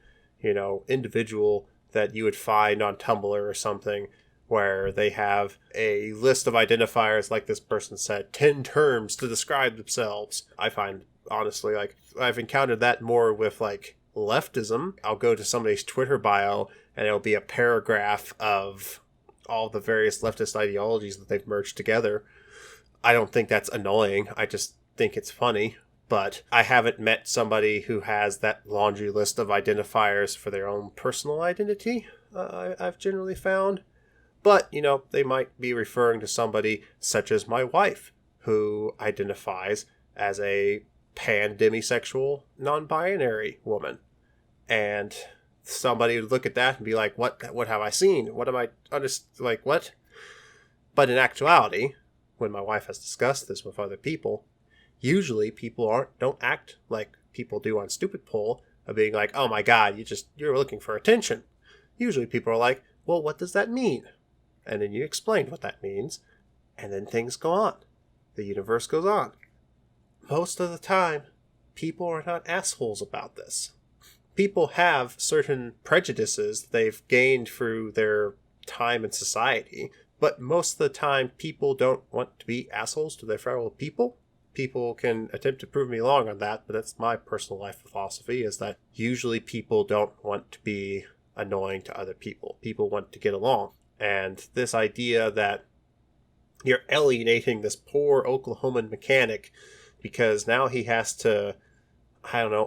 individual that you would find on Tumblr or something, where they have a list of identifiers, like this person said, 10 terms to describe themselves. I find, honestly, like, I've encountered that more with, like, leftism. I'll go to somebody's Twitter bio, and it'll be a paragraph of all the various leftist ideologies that they've merged together. I don't think that's annoying. I just think it's funny. But I haven't met somebody who has that laundry list of identifiers for their own personal identity, I've generally found. But, they might be referring to somebody such as my wife, who identifies as a pan-demisexual, non-binary woman. And somebody would look at that and be like, what have I seen? What am I, what? But in actuality, when my wife has discussed this with other people, usually people don't act like people do on Stupid Bull, of being like, oh my god, you're looking for attention. Usually people are like, well, what does that mean? And then you explain what that means, and then things go on. The universe goes on. Most of the time, people are not assholes about this. People have certain prejudices they've gained through their time in society, but most of the time, people don't want to be assholes to their fellow people. People can attempt to prove me wrong on that, but that's my personal life philosophy, is that usually people don't want to be annoying to other people. People want to get along. And this idea that you're alienating this poor Oklahoman mechanic because now he has to,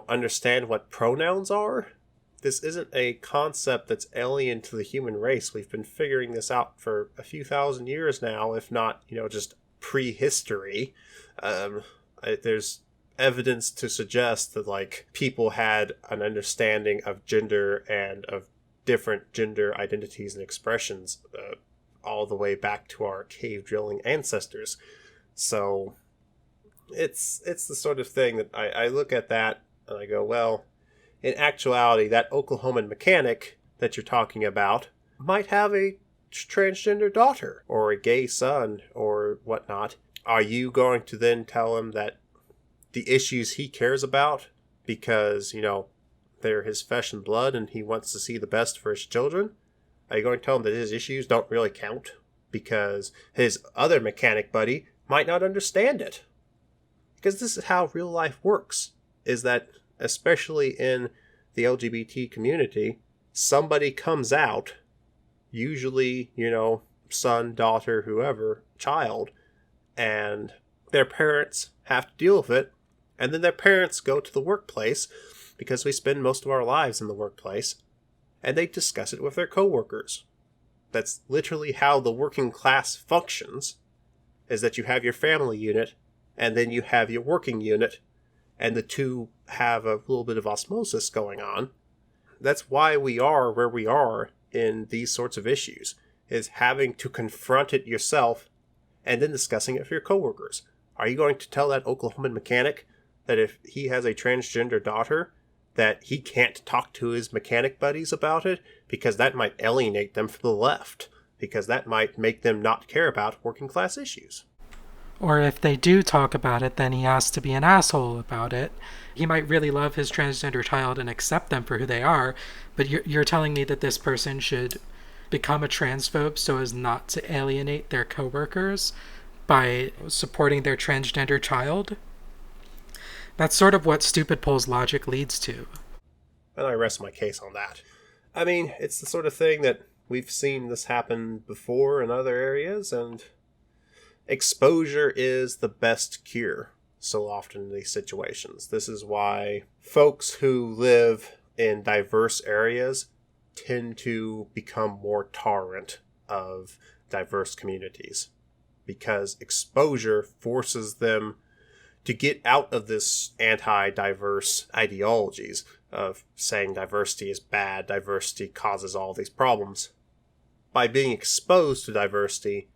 understand what pronouns are? This isn't a concept that's alien to the human race. We've been figuring this out for a few thousand years now, if not, just prehistory. There's evidence to suggest that, people had an understanding of gender and of different gender identities and expressions all the way back to our cave drilling ancestors. So it's the sort of thing that I look at that and I go, well, in actuality, that Oklahoman mechanic that you're talking about might have a transgender daughter or a gay son or whatnot. Are you going to then tell him that the issues he cares about because, they're his flesh and blood and he wants to see the best for his children? Are you going to tell him that his issues don't really count because his other mechanic buddy might not understand it? Because this is how real life works, is that especially in the LGBT community, somebody comes out, usually, son, daughter, whoever, child, and their parents have to deal with it, and then their parents go to the workplace, because we spend most of our lives in the workplace, and they discuss it with their coworkers. That's literally how the working class functions, is that you have your family unit, and then you have your working unit, and the two have a little bit of osmosis going on. That's why we are where we are in these sorts of issues, is having to confront it yourself and then discussing it with your coworkers. Are you going to tell that Oklahoman mechanic that if he has a transgender daughter, that he can't talk to his mechanic buddies about it because that might alienate them from the left, because that might make them not care about working class issues? Or if they do talk about it, then he has to be an asshole about it. He might really love his transgender child and accept them for who they are, but you're telling me that this person should become a transphobe so as not to alienate their coworkers by supporting their transgender child? That's sort of what stupid Pole's logic leads to. And I rest my case on that. I mean, it's the sort of thing that we've seen this happen before in other areas, and exposure is the best cure so often in these situations. This is why folks who live in diverse areas tend to become more tolerant of diverse communities, because exposure forces them to get out of this anti-diverse ideologies of saying diversity is bad, diversity causes all these problems. By being exposed to diversity,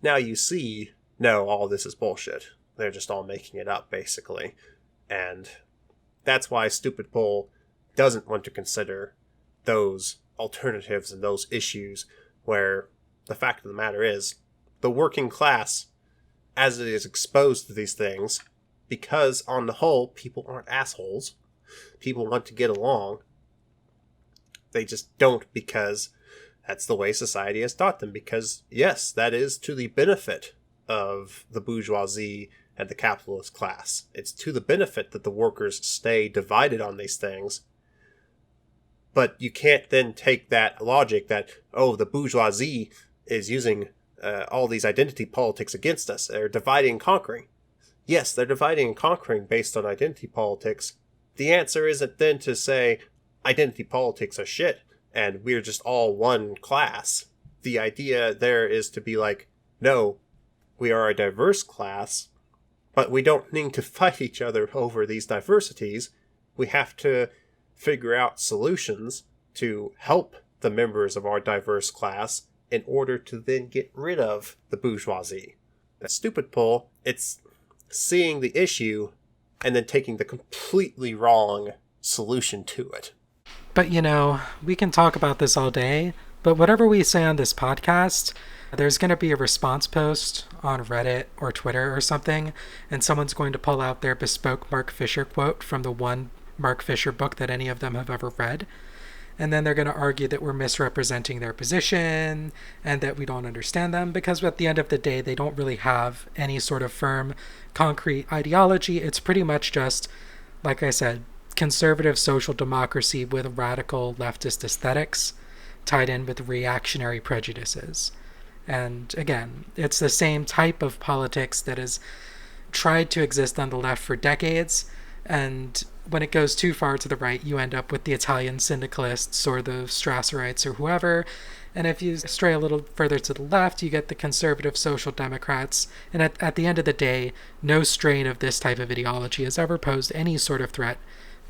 now you see, no, all this is bullshit. They're just all making it up, basically. And that's why Stupid Pole doesn't want to consider those alternatives and those issues where the fact of the matter is, the working class, as it is exposed to these things, because on the whole, people aren't assholes, people want to get along, they just don't because that's the way society has taught them. Because, yes, that is to the benefit of the bourgeoisie and the capitalist class. It's to the benefit that the workers stay divided on these things. But you can't then take that logic that, the bourgeoisie is using all these identity politics against us. They're dividing and conquering. Yes, they're dividing and conquering based on identity politics. The answer isn't then to say identity politics are shit and we're just all one class. The idea there is to be like, no, we are a diverse class, but we don't need to fight each other over these diversities. We have to figure out solutions to help the members of our diverse class in order to then get rid of the bourgeoisie. That Stupid Pole, it's seeing the issue and then taking the completely wrong solution to it. But we can talk about this all day, but whatever we say on this podcast, there's going to be a response post on Reddit or Twitter or something, and someone's going to pull out their bespoke Mark Fisher quote from the one Mark Fisher book that any of them have ever read. And then they're going to argue that we're misrepresenting their position and that we don't understand them, because at the end of the day, they don't really have any sort of firm, concrete ideology. It's pretty much just, like I said, conservative social democracy with radical leftist aesthetics tied in with reactionary prejudices. And again, it's the same type of politics that has tried to exist on the left for decades, and when it goes too far to the right, you end up with the Italian syndicalists or the Strasserites or whoever. And if you stray a little further to the left, you get the conservative social democrats. And at the end of the day, no strain of this type of ideology has ever posed any sort of threat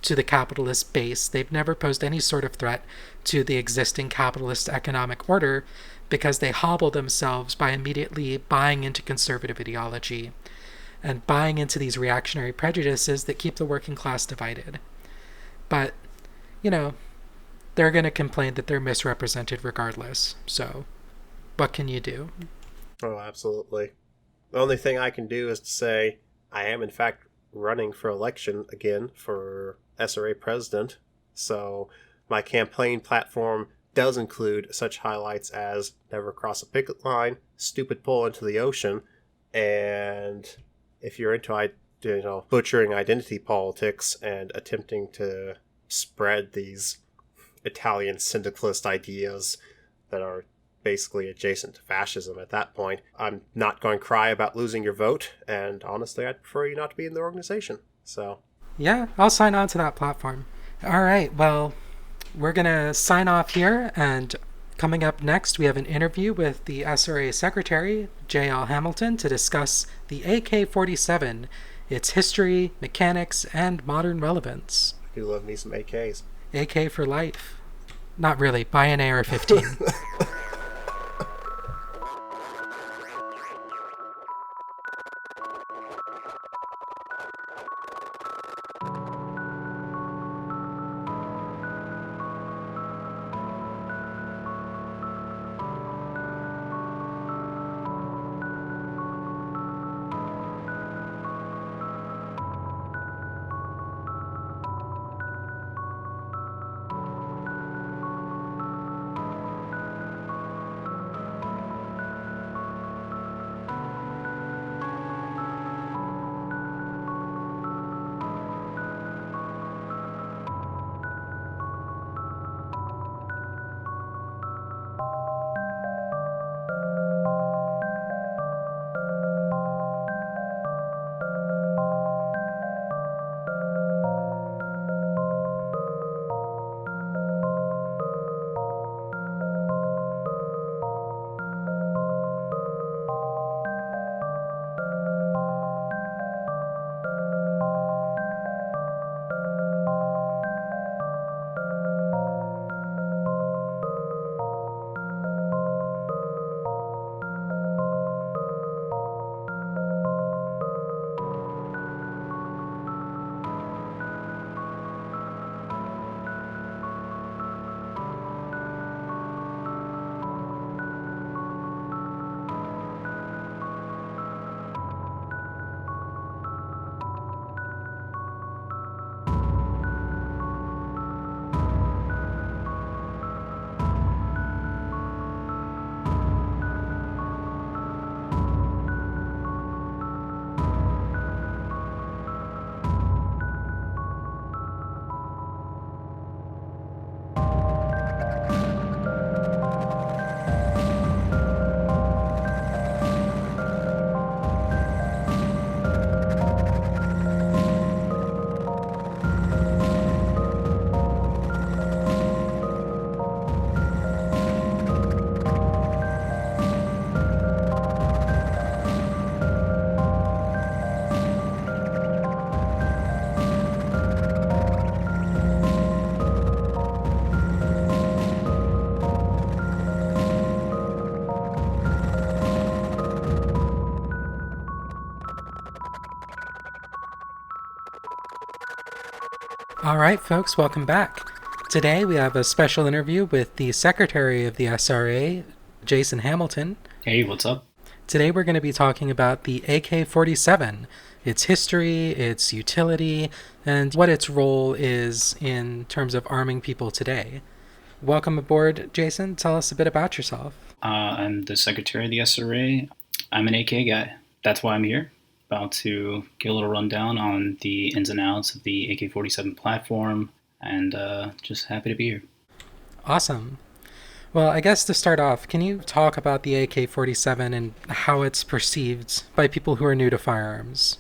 to the capitalist base. They've never posed any sort of threat to the existing capitalist economic order, because they hobble themselves by immediately buying into conservative ideology and buying into these reactionary prejudices that keep the working class divided. But, they're going to complain that they're misrepresented regardless. So, what can you do? Oh, absolutely. The only thing I can do is to say, I am in fact running for election again for SRA president. So my campaign platform does include such highlights as never cross a picket line, stupid pull into the ocean, and if you're into butchering identity politics and attempting to spread these Italian syndicalist ideas that are basically adjacent to fascism at that point, I'm not going to cry about losing your vote, and honestly, I'd prefer you not to be in the organization. So, Yeah, I'll sign on to that platform. All right, well, we're going to sign off here, and coming up next, we have an interview with the SRA Secretary J.L. Hamilton to discuss the AK-47, its history, mechanics, and modern relevance. I do love me some AKs. AK for life. Not really, buy an AR-15. All right, folks, welcome back. Today we have a special interview with the Secretary of the SRA, Jason Hamilton. Hey, what's up? Today we're going to be talking about the AK-47, its history, its utility, and what its role is in terms of arming people today. Welcome aboard, Jason. Tell us a bit about yourself. I'm the Secretary of the SRA. I'm an AK guy. That's why I'm here. About to get a little rundown on the ins and outs of the AK-47 platform, and just happy to be here. Awesome. Well, I guess to start off, can you talk about the AK-47 and how it's perceived by people who are new to firearms?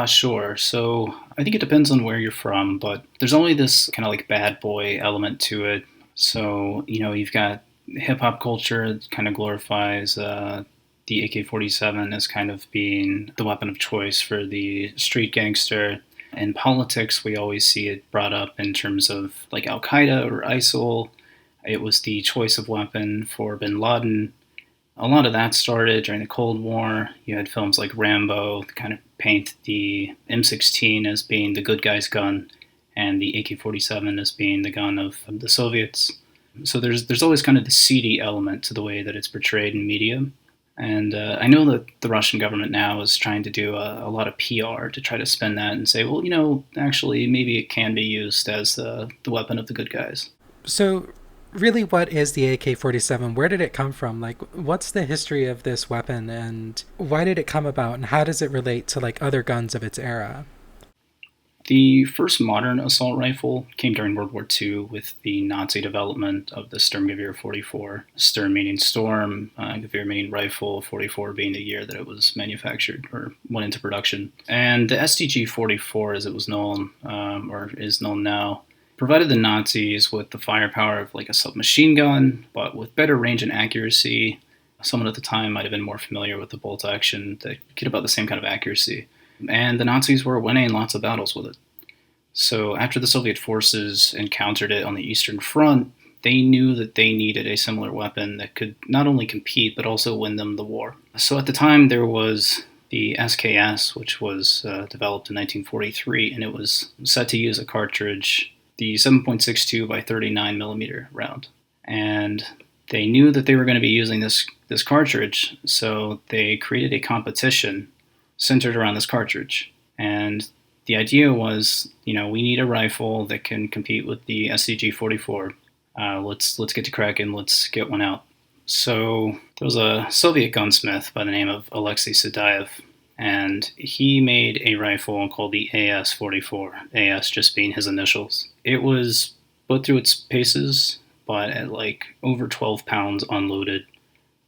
Sure. So I think it depends on where you're from, but there's only this kind of like bad boy element to it. So, you've got hip-hop culture that kind of glorifies the AK-47 as kind of being the weapon of choice for the street gangster. In politics, we always see it brought up in terms of like Al-Qaeda or ISIL. It was the choice of weapon for bin Laden. A lot of that started during the Cold War. You had films like Rambo that kind of paint the M16 as being the good guy's gun and the AK-47 as being the gun of the Soviets. So there's always kind of the seedy element to the way that it's portrayed in media. And I know that the Russian government now is trying to do a lot of PR to try to spin that and say, well, actually, maybe it can be used as the weapon of the good guys. So, really, what is the AK-47? Where did it come from? Like, what's the history of this weapon, and why did it come about, and how does it relate to, like, other guns of its era? The first modern assault rifle came during World War II with the Nazi development of the Sturmgewehr 44. Sturm meaning storm, Gewehr meaning rifle, 44 being the year that it was manufactured or went into production. And the STG 44, as it was known, or is known now, provided the Nazis with the firepower of like a submachine gun, but with better range and accuracy. Someone at the time might have been more familiar with the bolt action that get about the same kind of accuracy. And the Nazis were winning lots of battles with it. So after the Soviet forces encountered it on the Eastern Front, they knew that they needed a similar weapon that could not only compete, but also win them the war. So at the time, there was the SKS, which was developed in 1943, and it was set to use a cartridge, the 7.62 by 39 millimeter round. And they knew that they were going to be using this cartridge, so they created a competition centered around this cartridge. And the idea was, we need a rifle that can compete with the SCG-44. Let's get to cracking. Let's get one out. So there was a Soviet gunsmith by the name of Alexei Sedaev, and he made a rifle called the AS-44, AS just being his initials. It was put through its paces, but at like over 12 pounds unloaded,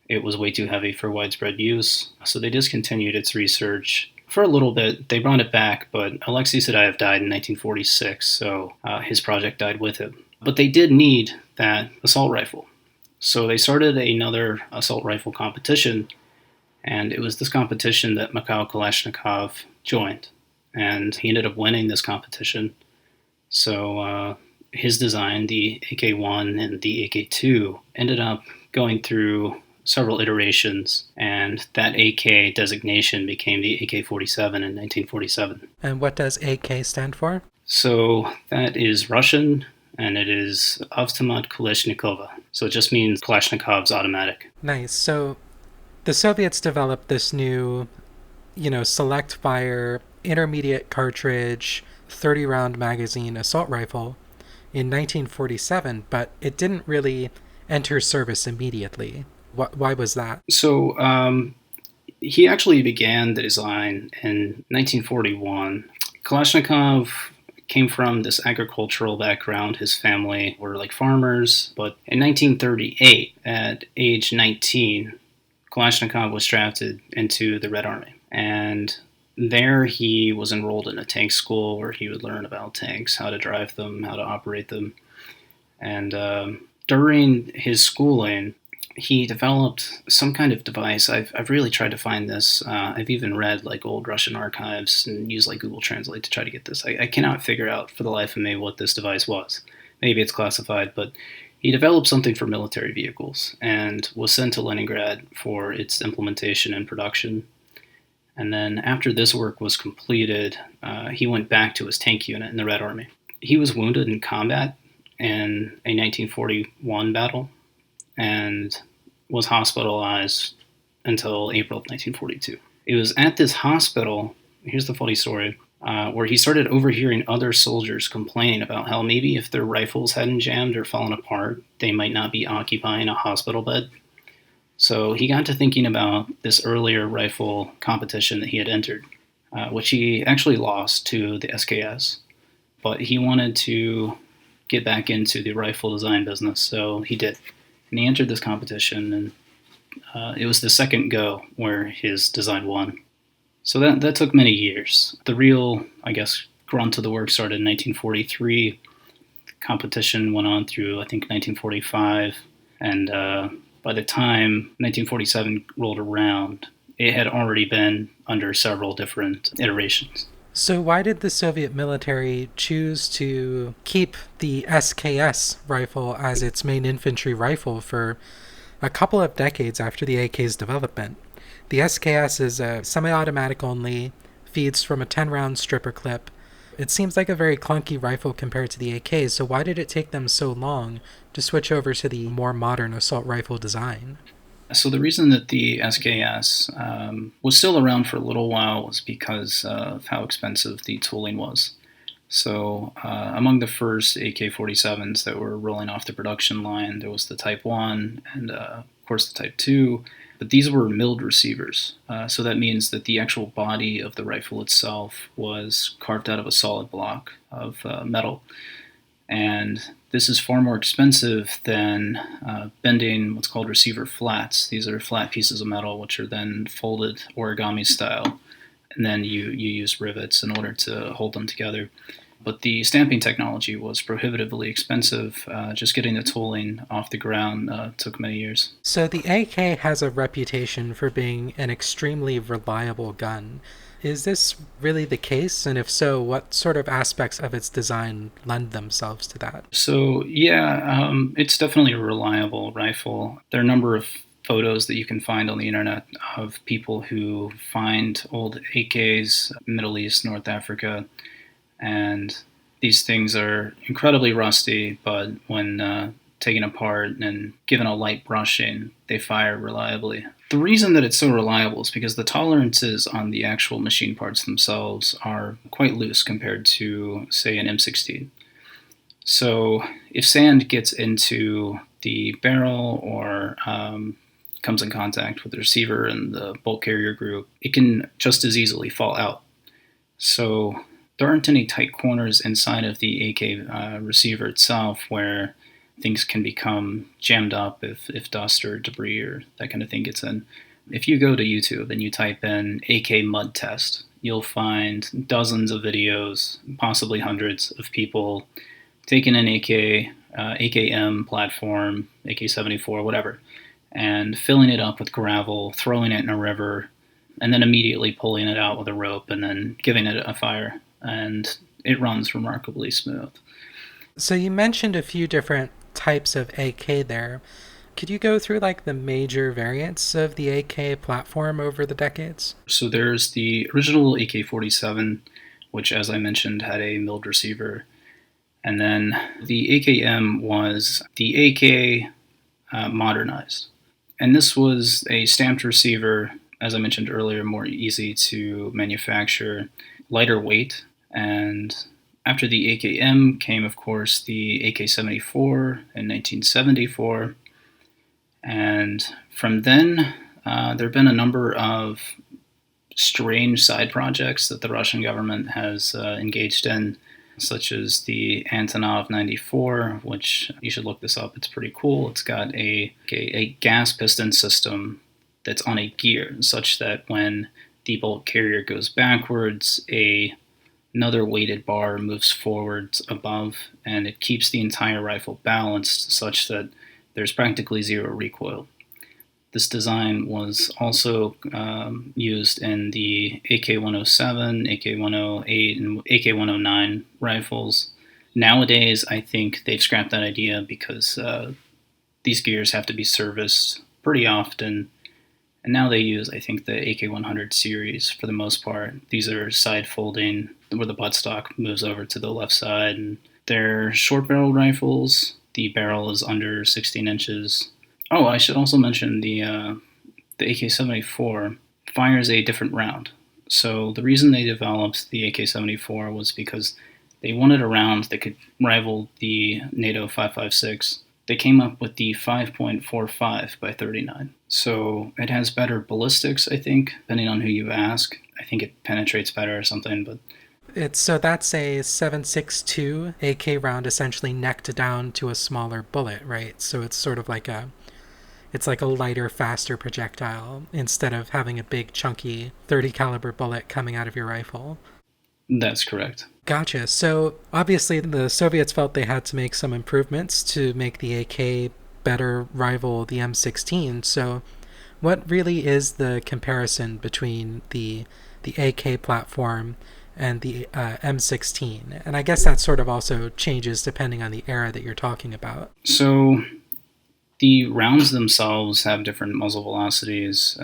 it was way too heavy for widespread use, so they discontinued its research. For a little bit, they brought it back, but Alexei Sedaev died in 1946, so his project died with him. But they did need that assault rifle. So they started another assault rifle competition, and it was this competition that Mikhail Kalashnikov joined. And he ended up winning this competition. So his design, the AK-1 and the AK-2, ended up going through several iterations, and that AK designation became the AK-47 in 1947. And what does AK stand for? So that is Russian, and it is Automat Kalashnikova. So it just means Kalashnikov's automatic. Nice. So the Soviets developed this new, select fire, intermediate cartridge, 30-round magazine assault rifle in 1947, but it didn't really enter service immediately. Why was that? So he actually began the design in 1941. Kalashnikov came from this agricultural background. His family were like farmers. But in 1938, at age 19, Kalashnikov was drafted into the Red Army. And there he was enrolled in a tank school where he would learn about tanks, how to drive them, how to operate them. And during his schooling, he developed some kind of device. I've really tried to find this. I've even read like old Russian archives and used like Google Translate to try to get this. I cannot figure out for the life of me what this device was. Maybe it's classified, but he developed something for military vehicles and was sent to Leningrad for its implementation and production. And then after this work was completed, he went back to his tank unit in the Red Army. He was wounded in combat in a 1941 battle and was hospitalized until April of 1942. It was at this hospital, here's the funny story, where he started overhearing other soldiers complaining about how maybe if their rifles hadn't jammed or fallen apart, they might not be occupying a hospital bed. So he got to thinking about this earlier rifle competition that he had entered, which he actually lost to the SKS. But he wanted to get back into the rifle design business, so he did. And he entered this competition, and it was the second go where his design won. So that took many years. The real, grunt of the work started in 1943. The competition went on through, I think, 1945. And by the time 1947 rolled around, it had already been under several different iterations. So why did the Soviet military choose to keep the SKS rifle as its main infantry rifle for a couple of decades after the AK's development? The SKS is a semi-automatic only, feeds from a 10-round stripper clip. It seems like a very clunky rifle compared to the AKs, so why did it take them so long to switch over to the more modern assault rifle design? So the reason that the SKS was still around for a little while was because of how expensive the tooling was. So among the first AK-47s that were rolling off the production line, there was the Type 1 and, of course, the Type 2. But these were milled receivers. So that means that the actual body of the rifle itself was carved out of a solid block of metal. And this is far more expensive than bending what's called receiver flats. These are flat pieces of metal which are then folded origami style, and then you use rivets in order to hold them together. But the stamping technology was prohibitively expensive. Just getting the tooling off the ground took many years. So the AK has a reputation for being an extremely reliable gun. Is this really the case? And if so, what sort of aspects of its design lend themselves to that? So yeah, it's definitely a reliable rifle. There are a number of photos that you can find on the internet of people who find old AKs, Middle East, North Africa, and these things are incredibly rusty, but when taken apart and given a light brushing, they fire reliably. The reason that it's so reliable is because the tolerances on the actual machine parts themselves are quite loose compared to, say, an M16. So if sand gets into the barrel or comes in contact with the receiver and the bolt carrier group, it can just as easily fall out. So there aren't any tight corners inside of the AK receiver itself where things can become jammed up if dust or debris or that kind of thing gets in. If you go to YouTube and you type in AK mud test, you'll find dozens of videos, possibly hundreds of people taking an AK, AKM platform, AK-74, whatever, and filling it up with gravel, throwing it in a river, and then immediately pulling it out with a rope and then giving it a fire. And it runs remarkably smooth. So you mentioned a few different types of AK there. Could you go through like the major variants of the AK platform over the decades? So there's the original AK-47, which, as I mentioned, had a milled receiver. And then the AKM was the AK modernized. And this was a stamped receiver, as I mentioned earlier, more easy to manufacture, lighter weight. And after the AKM came, of course, the AK-74 in 1974. And from then, there have been a number of strange side projects that the Russian government has engaged in, such as the Antonov 94, which you should look this up. It's pretty cool. It's got a gas piston system that's on a gear, such that when the bolt carrier goes backwards, another weighted bar moves forwards above, and it keeps the entire rifle balanced such that there's practically zero recoil. This design was also used in the AK-107, AK-108, and AK-109 rifles. Nowadays, I think they've scrapped that idea because these gears have to be serviced pretty often. And now they use, I think, the AK-100 series for the most part. These are side-folding, where the buttstock moves over to the left side. And they're short-barreled rifles. The barrel is under 16 inches. Oh, I should also mention the AK-74 fires a different round. So the reason they developed the AK-74 was because they wanted a round that could rival the NATO 5.56. They came up with the 5.45 by 39. So it has better ballistics, I think, depending on who you ask. I think it penetrates better or something, but So that's a 7.62 AK round, essentially necked down to a smaller bullet, right? So it's sort of like it's like a lighter, faster projectile instead of having a big, chunky 30 caliber bullet coming out of your rifle. That's correct. Gotcha. So obviously the Soviets felt they had to make some improvements to make the AK better rival the M16. So what really is the comparison between the AK platform and the M16? And I guess that sort of also changes depending on the era that you're talking about. So the rounds themselves have different muzzle velocities.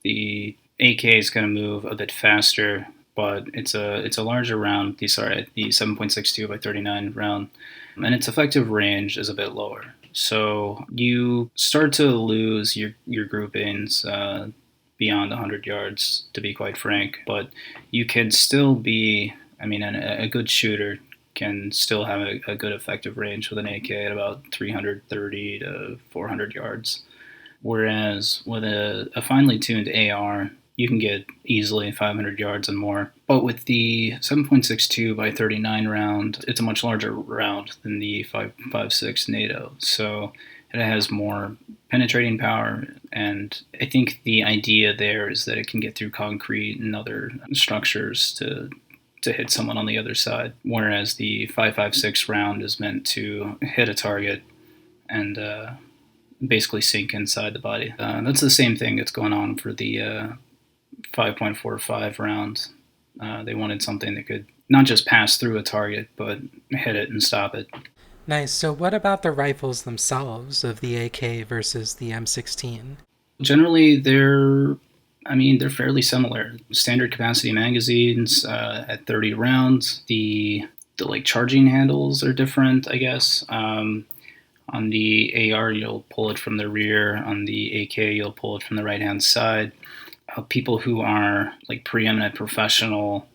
The AK is going to move a bit faster, but it's a larger round. The 7.62 by 39 round, and its effective range is a bit lower. So you start to lose your groupings beyond 100 yards, to be quite frank. But you can still be, I mean, a good shooter can still have a good effective range with an AK at about 330 to 400 yards. Whereas with a finely tuned AR, you can get easily 500 yards and more. But with the 7.62 by 39 round, it's a much larger round than the 5.56 NATO. So it has more penetrating power, and I think the idea there is that it can get through concrete and other structures to hit someone on the other side, whereas the 5.56 round is meant to hit a target and basically sink inside the body. That's the same thing that's going on for the 5.45 round. They wanted something that could not just pass through a target, but hit it and stop it. Nice. So what about the rifles themselves of the AK versus the M16? Generally, they're fairly similar. Standard capacity magazines at 30 rounds. The like charging handles are different, I guess. On the AR, you'll pull it from the rear. On the AK, you'll pull it from the right-hand side. People who are like preeminent professional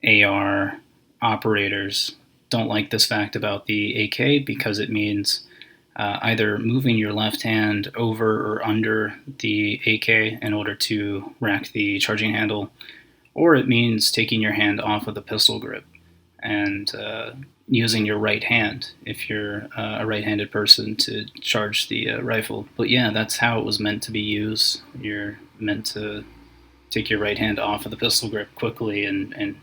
AR operators don't like this fact about the AK because it means either moving your left hand over or under the AK in order to rack the charging handle, or it means taking your hand off of the pistol grip and using your right hand if you're a right-handed person to charge the rifle. But yeah, that's how it was meant to be used. You're meant to take your right hand off of the pistol grip quickly and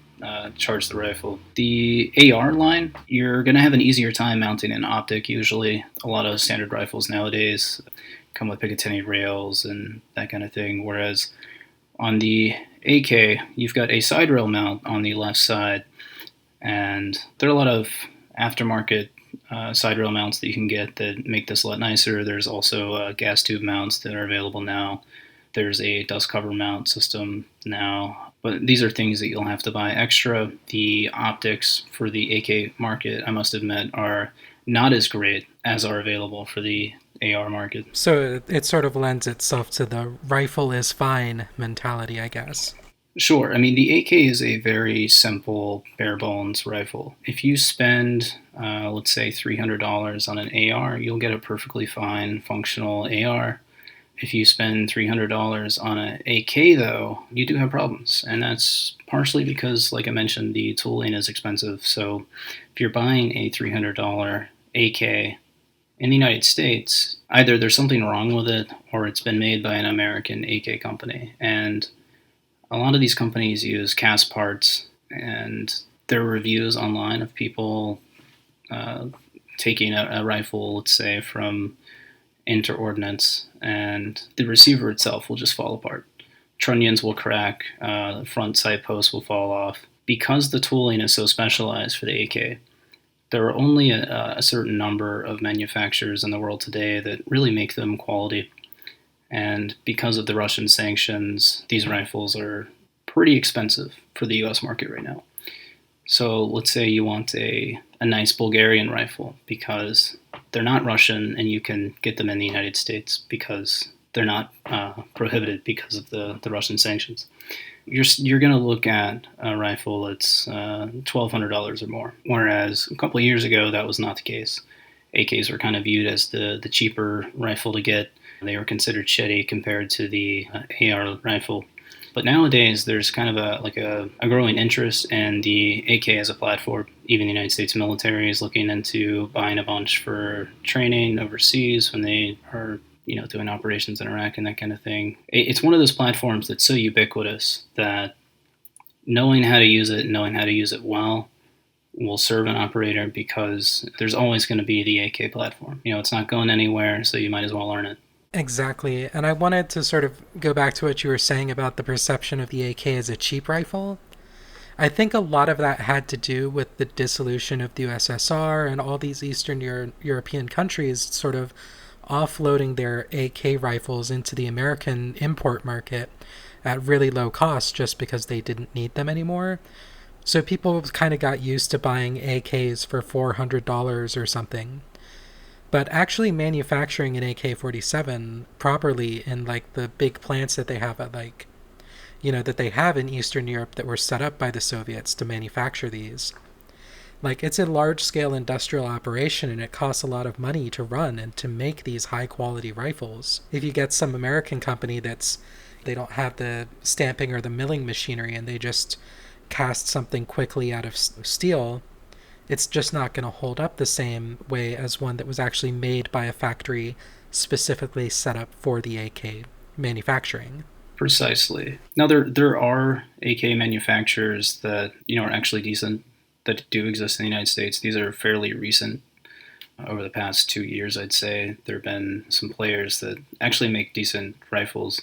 charge the rifle. The AR line, you're going to have an easier time mounting an optic usually. A lot of standard rifles nowadays come with Picatinny rails and that kind of thing, whereas on the AK, you've got a side rail mount on the left side, and there are a lot of aftermarket side rail mounts that you can get that make this a lot nicer. There's also gas tube mounts that are available now. There's a dust cover mount system now, but these are things that you'll have to buy extra. The optics for the AK market, I must admit, are not as great as are available for the AR market. So it sort of lends itself to the rifle is fine mentality, I guess. Sure. I mean, the AK is a very simple, bare bones rifle. If you spend, let's say, $300 on an AR, you'll get a perfectly fine, functional AR. If you spend $300 on an AK, though, you do have problems. And that's partially because, like I mentioned, the tooling is expensive. So if you're buying a $300 AK in the United States, either there's something wrong with it or it's been made by an American AK company. And a lot of these companies use cast parts, and there are reviews online of people taking a rifle, let's say, from interordnance, and the receiver itself will just fall apart. Trunnions will crack, the front sight post will fall off. Because the tooling is so specialized for the AK, there are only a certain number of manufacturers in the world today that really make them quality. And because of the Russian sanctions, these rifles are pretty expensive for the US market right now. So let's say you want a nice Bulgarian rifle because they're not Russian and you can get them in the United States because they're not prohibited because of the Russian sanctions. You're going to look at a rifle that's $1,200 or more, whereas a couple of years ago that was not the case. AKs were kind of viewed as the cheaper rifle to get. They were considered shitty compared to the AR rifle. But nowadays, there's kind of a growing interest in the AK as a platform. Even the United States military is looking into buying a bunch for training overseas when they are, doing operations in Iraq and that kind of thing. It's one of those platforms that's so ubiquitous that knowing how to use it and knowing how to use it well will serve an operator because there's always going to be the AK platform. It's not going anywhere, so you might as well learn it. Exactly. And I wanted to sort of go back to what you were saying about the perception of the AK as a cheap rifle. I think a lot of that had to do with the dissolution of the USSR and all these Eastern European countries sort of offloading their AK rifles into the American import market at really low cost just because they didn't need them anymore. So people kind of got used to buying AKs for $400 or something. But actually manufacturing an AK-47 properly in like the big plants that they have at like, that they have in Eastern Europe that were set up by the Soviets to manufacture these. Like, it's a large-scale industrial operation, and it costs a lot of money to run and to make these high-quality rifles. If you get some American company they don't have the stamping or the milling machinery, and they just cast something quickly out of steel, it's just not going to hold up the same way as one that was actually made by a factory specifically set up for the AK manufacturing. Precisely. Now, there are AK manufacturers that are actually decent, that do exist in the United States. These are fairly recent. Over the past 2 years, I'd say there have been some players that actually make decent rifles,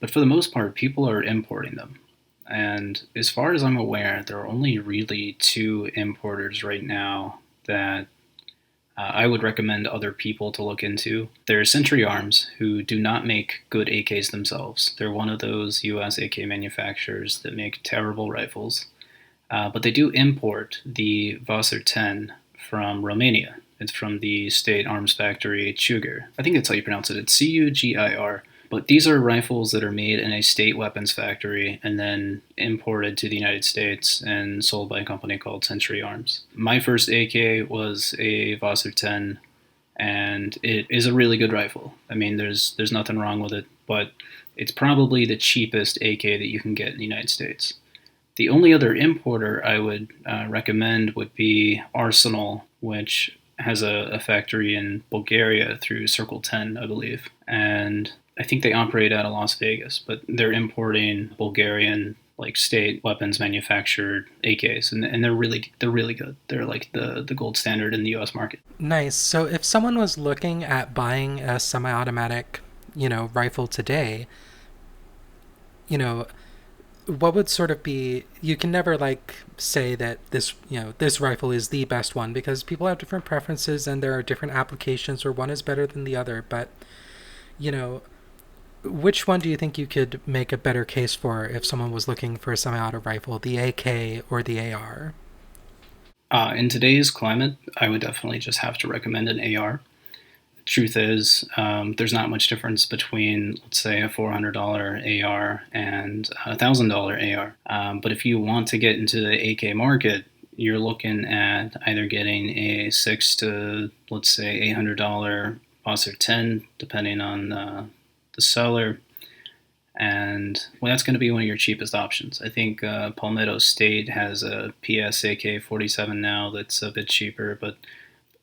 but for the most part, people are importing them. And as far as I'm aware, there are only really 2 importers right now that I would recommend other people to look into. There's Century Arms, who do not make good AKs themselves. They're one of those US AK manufacturers that make terrible rifles. But they do import the Vasser 10 from Romania. It's from the state arms factory Cugir. I think that's how you pronounce it. It's Cugir. But these are rifles that are made in a state weapons factory and then imported to the United States and sold by a company called Century Arms. My first AK was a Vasser 10, and it is a really good rifle. I mean, there's nothing wrong with it, but it's probably the cheapest AK that you can get in the United States. The only other importer I would recommend would be Arsenal, which has a factory in Bulgaria through Circle 10, I believe. And I think they operate out of Las Vegas, but they're importing Bulgarian state weapons manufactured AKs, and they're really good. They're like the gold standard in the US market. Nice. So if someone was looking at buying a semi-automatic, rifle today, what would sort of be, you can never say that this rifle is the best one, because people have different preferences and there are different applications where one is better than the other. But which one do you think you could make a better case for if someone was looking for a semi-auto rifle, the AK or the AR? In today's climate, I would definitely just have to recommend an AR. Truth is, there's not much difference between, let's say, a $400 AR and a $1,000 AR. But if you want to get into the AK market, you're looking at either getting a $600 to, let's say, $800 Vasser 10, depending on the seller. And that's going to be one of your cheapest options. I think Palmetto State has a PS AK-47 now that's a bit cheaper, but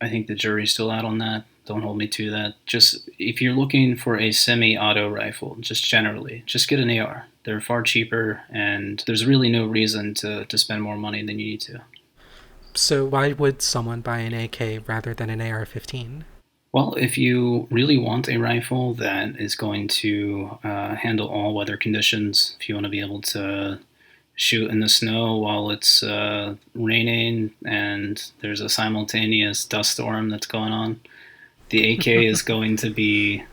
I think the jury's still out on that. Don't hold me to that. Just if you're looking for a semi-auto rifle, just generally, just get an AR. They're far cheaper, and there's really no reason to spend more money than you need to. So why would someone buy an AK rather than an AR-15? Well, if you really want a rifle that is going to handle all weather conditions, if you want to be able to shoot in the snow while it's raining and there's a simultaneous dust storm that's going on, the AK is going to be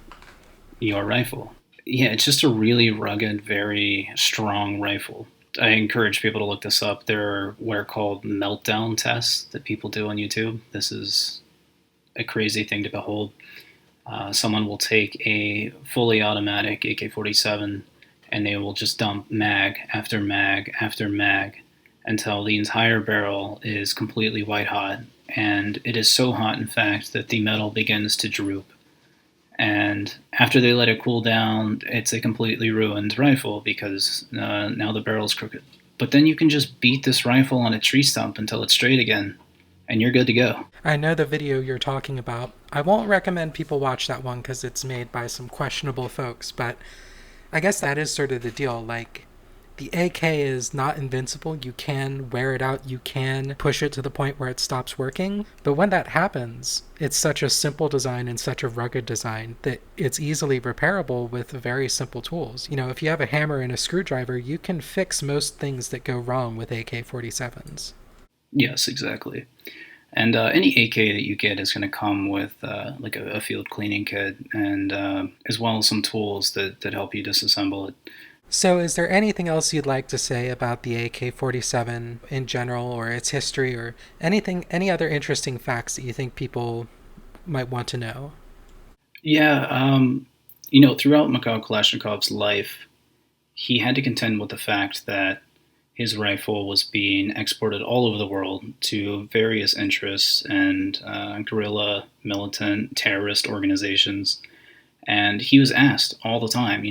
your rifle. Yeah, it's just a really rugged, very strong rifle. I encourage people to look this up. There are what are called Meltdown Tests that people do on YouTube. This is a crazy thing to behold. Someone will take a fully automatic AK-47 and they will just dump mag after mag after mag until the entire barrel is completely white hot. And it is so hot, in fact, that the metal begins to droop. And after they let it cool down, it's a completely ruined rifle because now the barrel's crooked. But then you can just beat this rifle on a tree stump until it's straight again, and you're good to go. I know the video you're talking about. I won't recommend people watch that one because it's made by some questionable folks, but I guess that is sort of the deal. The AK is not invincible. You can wear it out. You can push it to the point where it stops working. But when that happens, it's such a simple design and such a rugged design that it's easily repairable with very simple tools. If you have a hammer and a screwdriver, you can fix most things that go wrong with AK-47s. Yes, exactly. And any AK that you get is going to come with a field cleaning kit and as well as some tools that help you disassemble it. So is there anything else you'd like to say about the AK-47 in general, or its history, or any other interesting facts that you think people might want to know? Yeah, throughout Mikhail Kalashnikov's life, he had to contend with the fact that his rifle was being exported all over the world to various interests and guerrilla, militant, terrorist organizations. And he was asked all the time,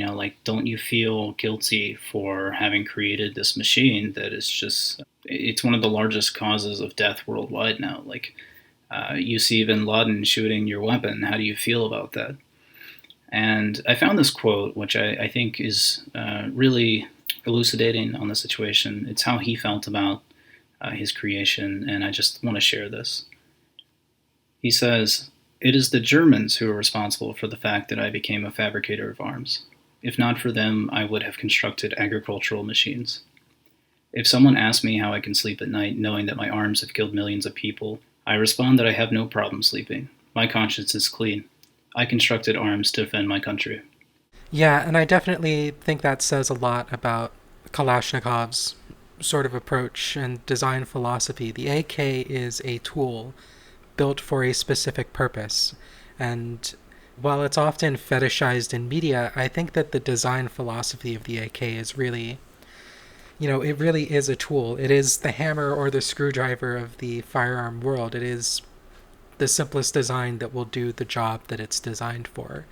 don't you feel guilty for having created this machine that is it's one of the largest causes of death worldwide now? You see Bin Laden shooting your weapon. How do you feel about that? And I found this quote, which I think is really elucidating on the situation. It's how he felt about his creation, and I just want to share this. He says, "It is the Germans who are responsible for the fact that I became a fabricator of arms. If not for them, I would have constructed agricultural machines. If someone asks me how I can sleep at night knowing that my arms have killed millions of people, I respond that I have no problem sleeping. My conscience is clean. I constructed arms to defend my country." Yeah, and I definitely think that says a lot about Kalashnikov's sort of approach and design philosophy. The AK is a tool built for a specific purpose. And while it's often fetishized in media, I think that the design philosophy of the AK is really, it really is a tool. It is the hammer or the screwdriver of the firearm world. It is the simplest design that will do the job that it's designed for.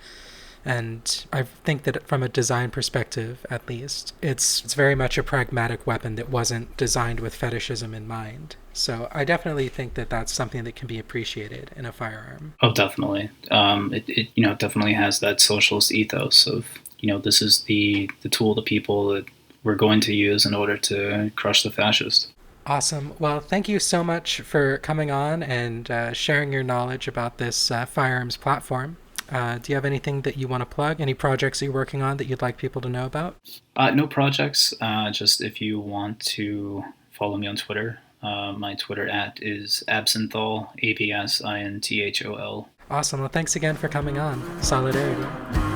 And I think that from a design perspective, at least, it's very much a pragmatic weapon that wasn't designed with fetishism in mind. So I definitely think that that's something that can be appreciated in a firearm. Oh, definitely. It definitely has that socialist ethos of, this is the tool of the people that we're going to use in order to crush the fascist. Awesome. Well, thank you so much for coming on and sharing your knowledge about this firearms platform. Do you have anything that you want to plug? Any projects that you're working on that you'd like people to know about? No projects. Just if you want to follow me on Twitter, my Twitter is Absinthol, ABSINTHOL. Awesome. Well, thanks again for coming on. Solidarity.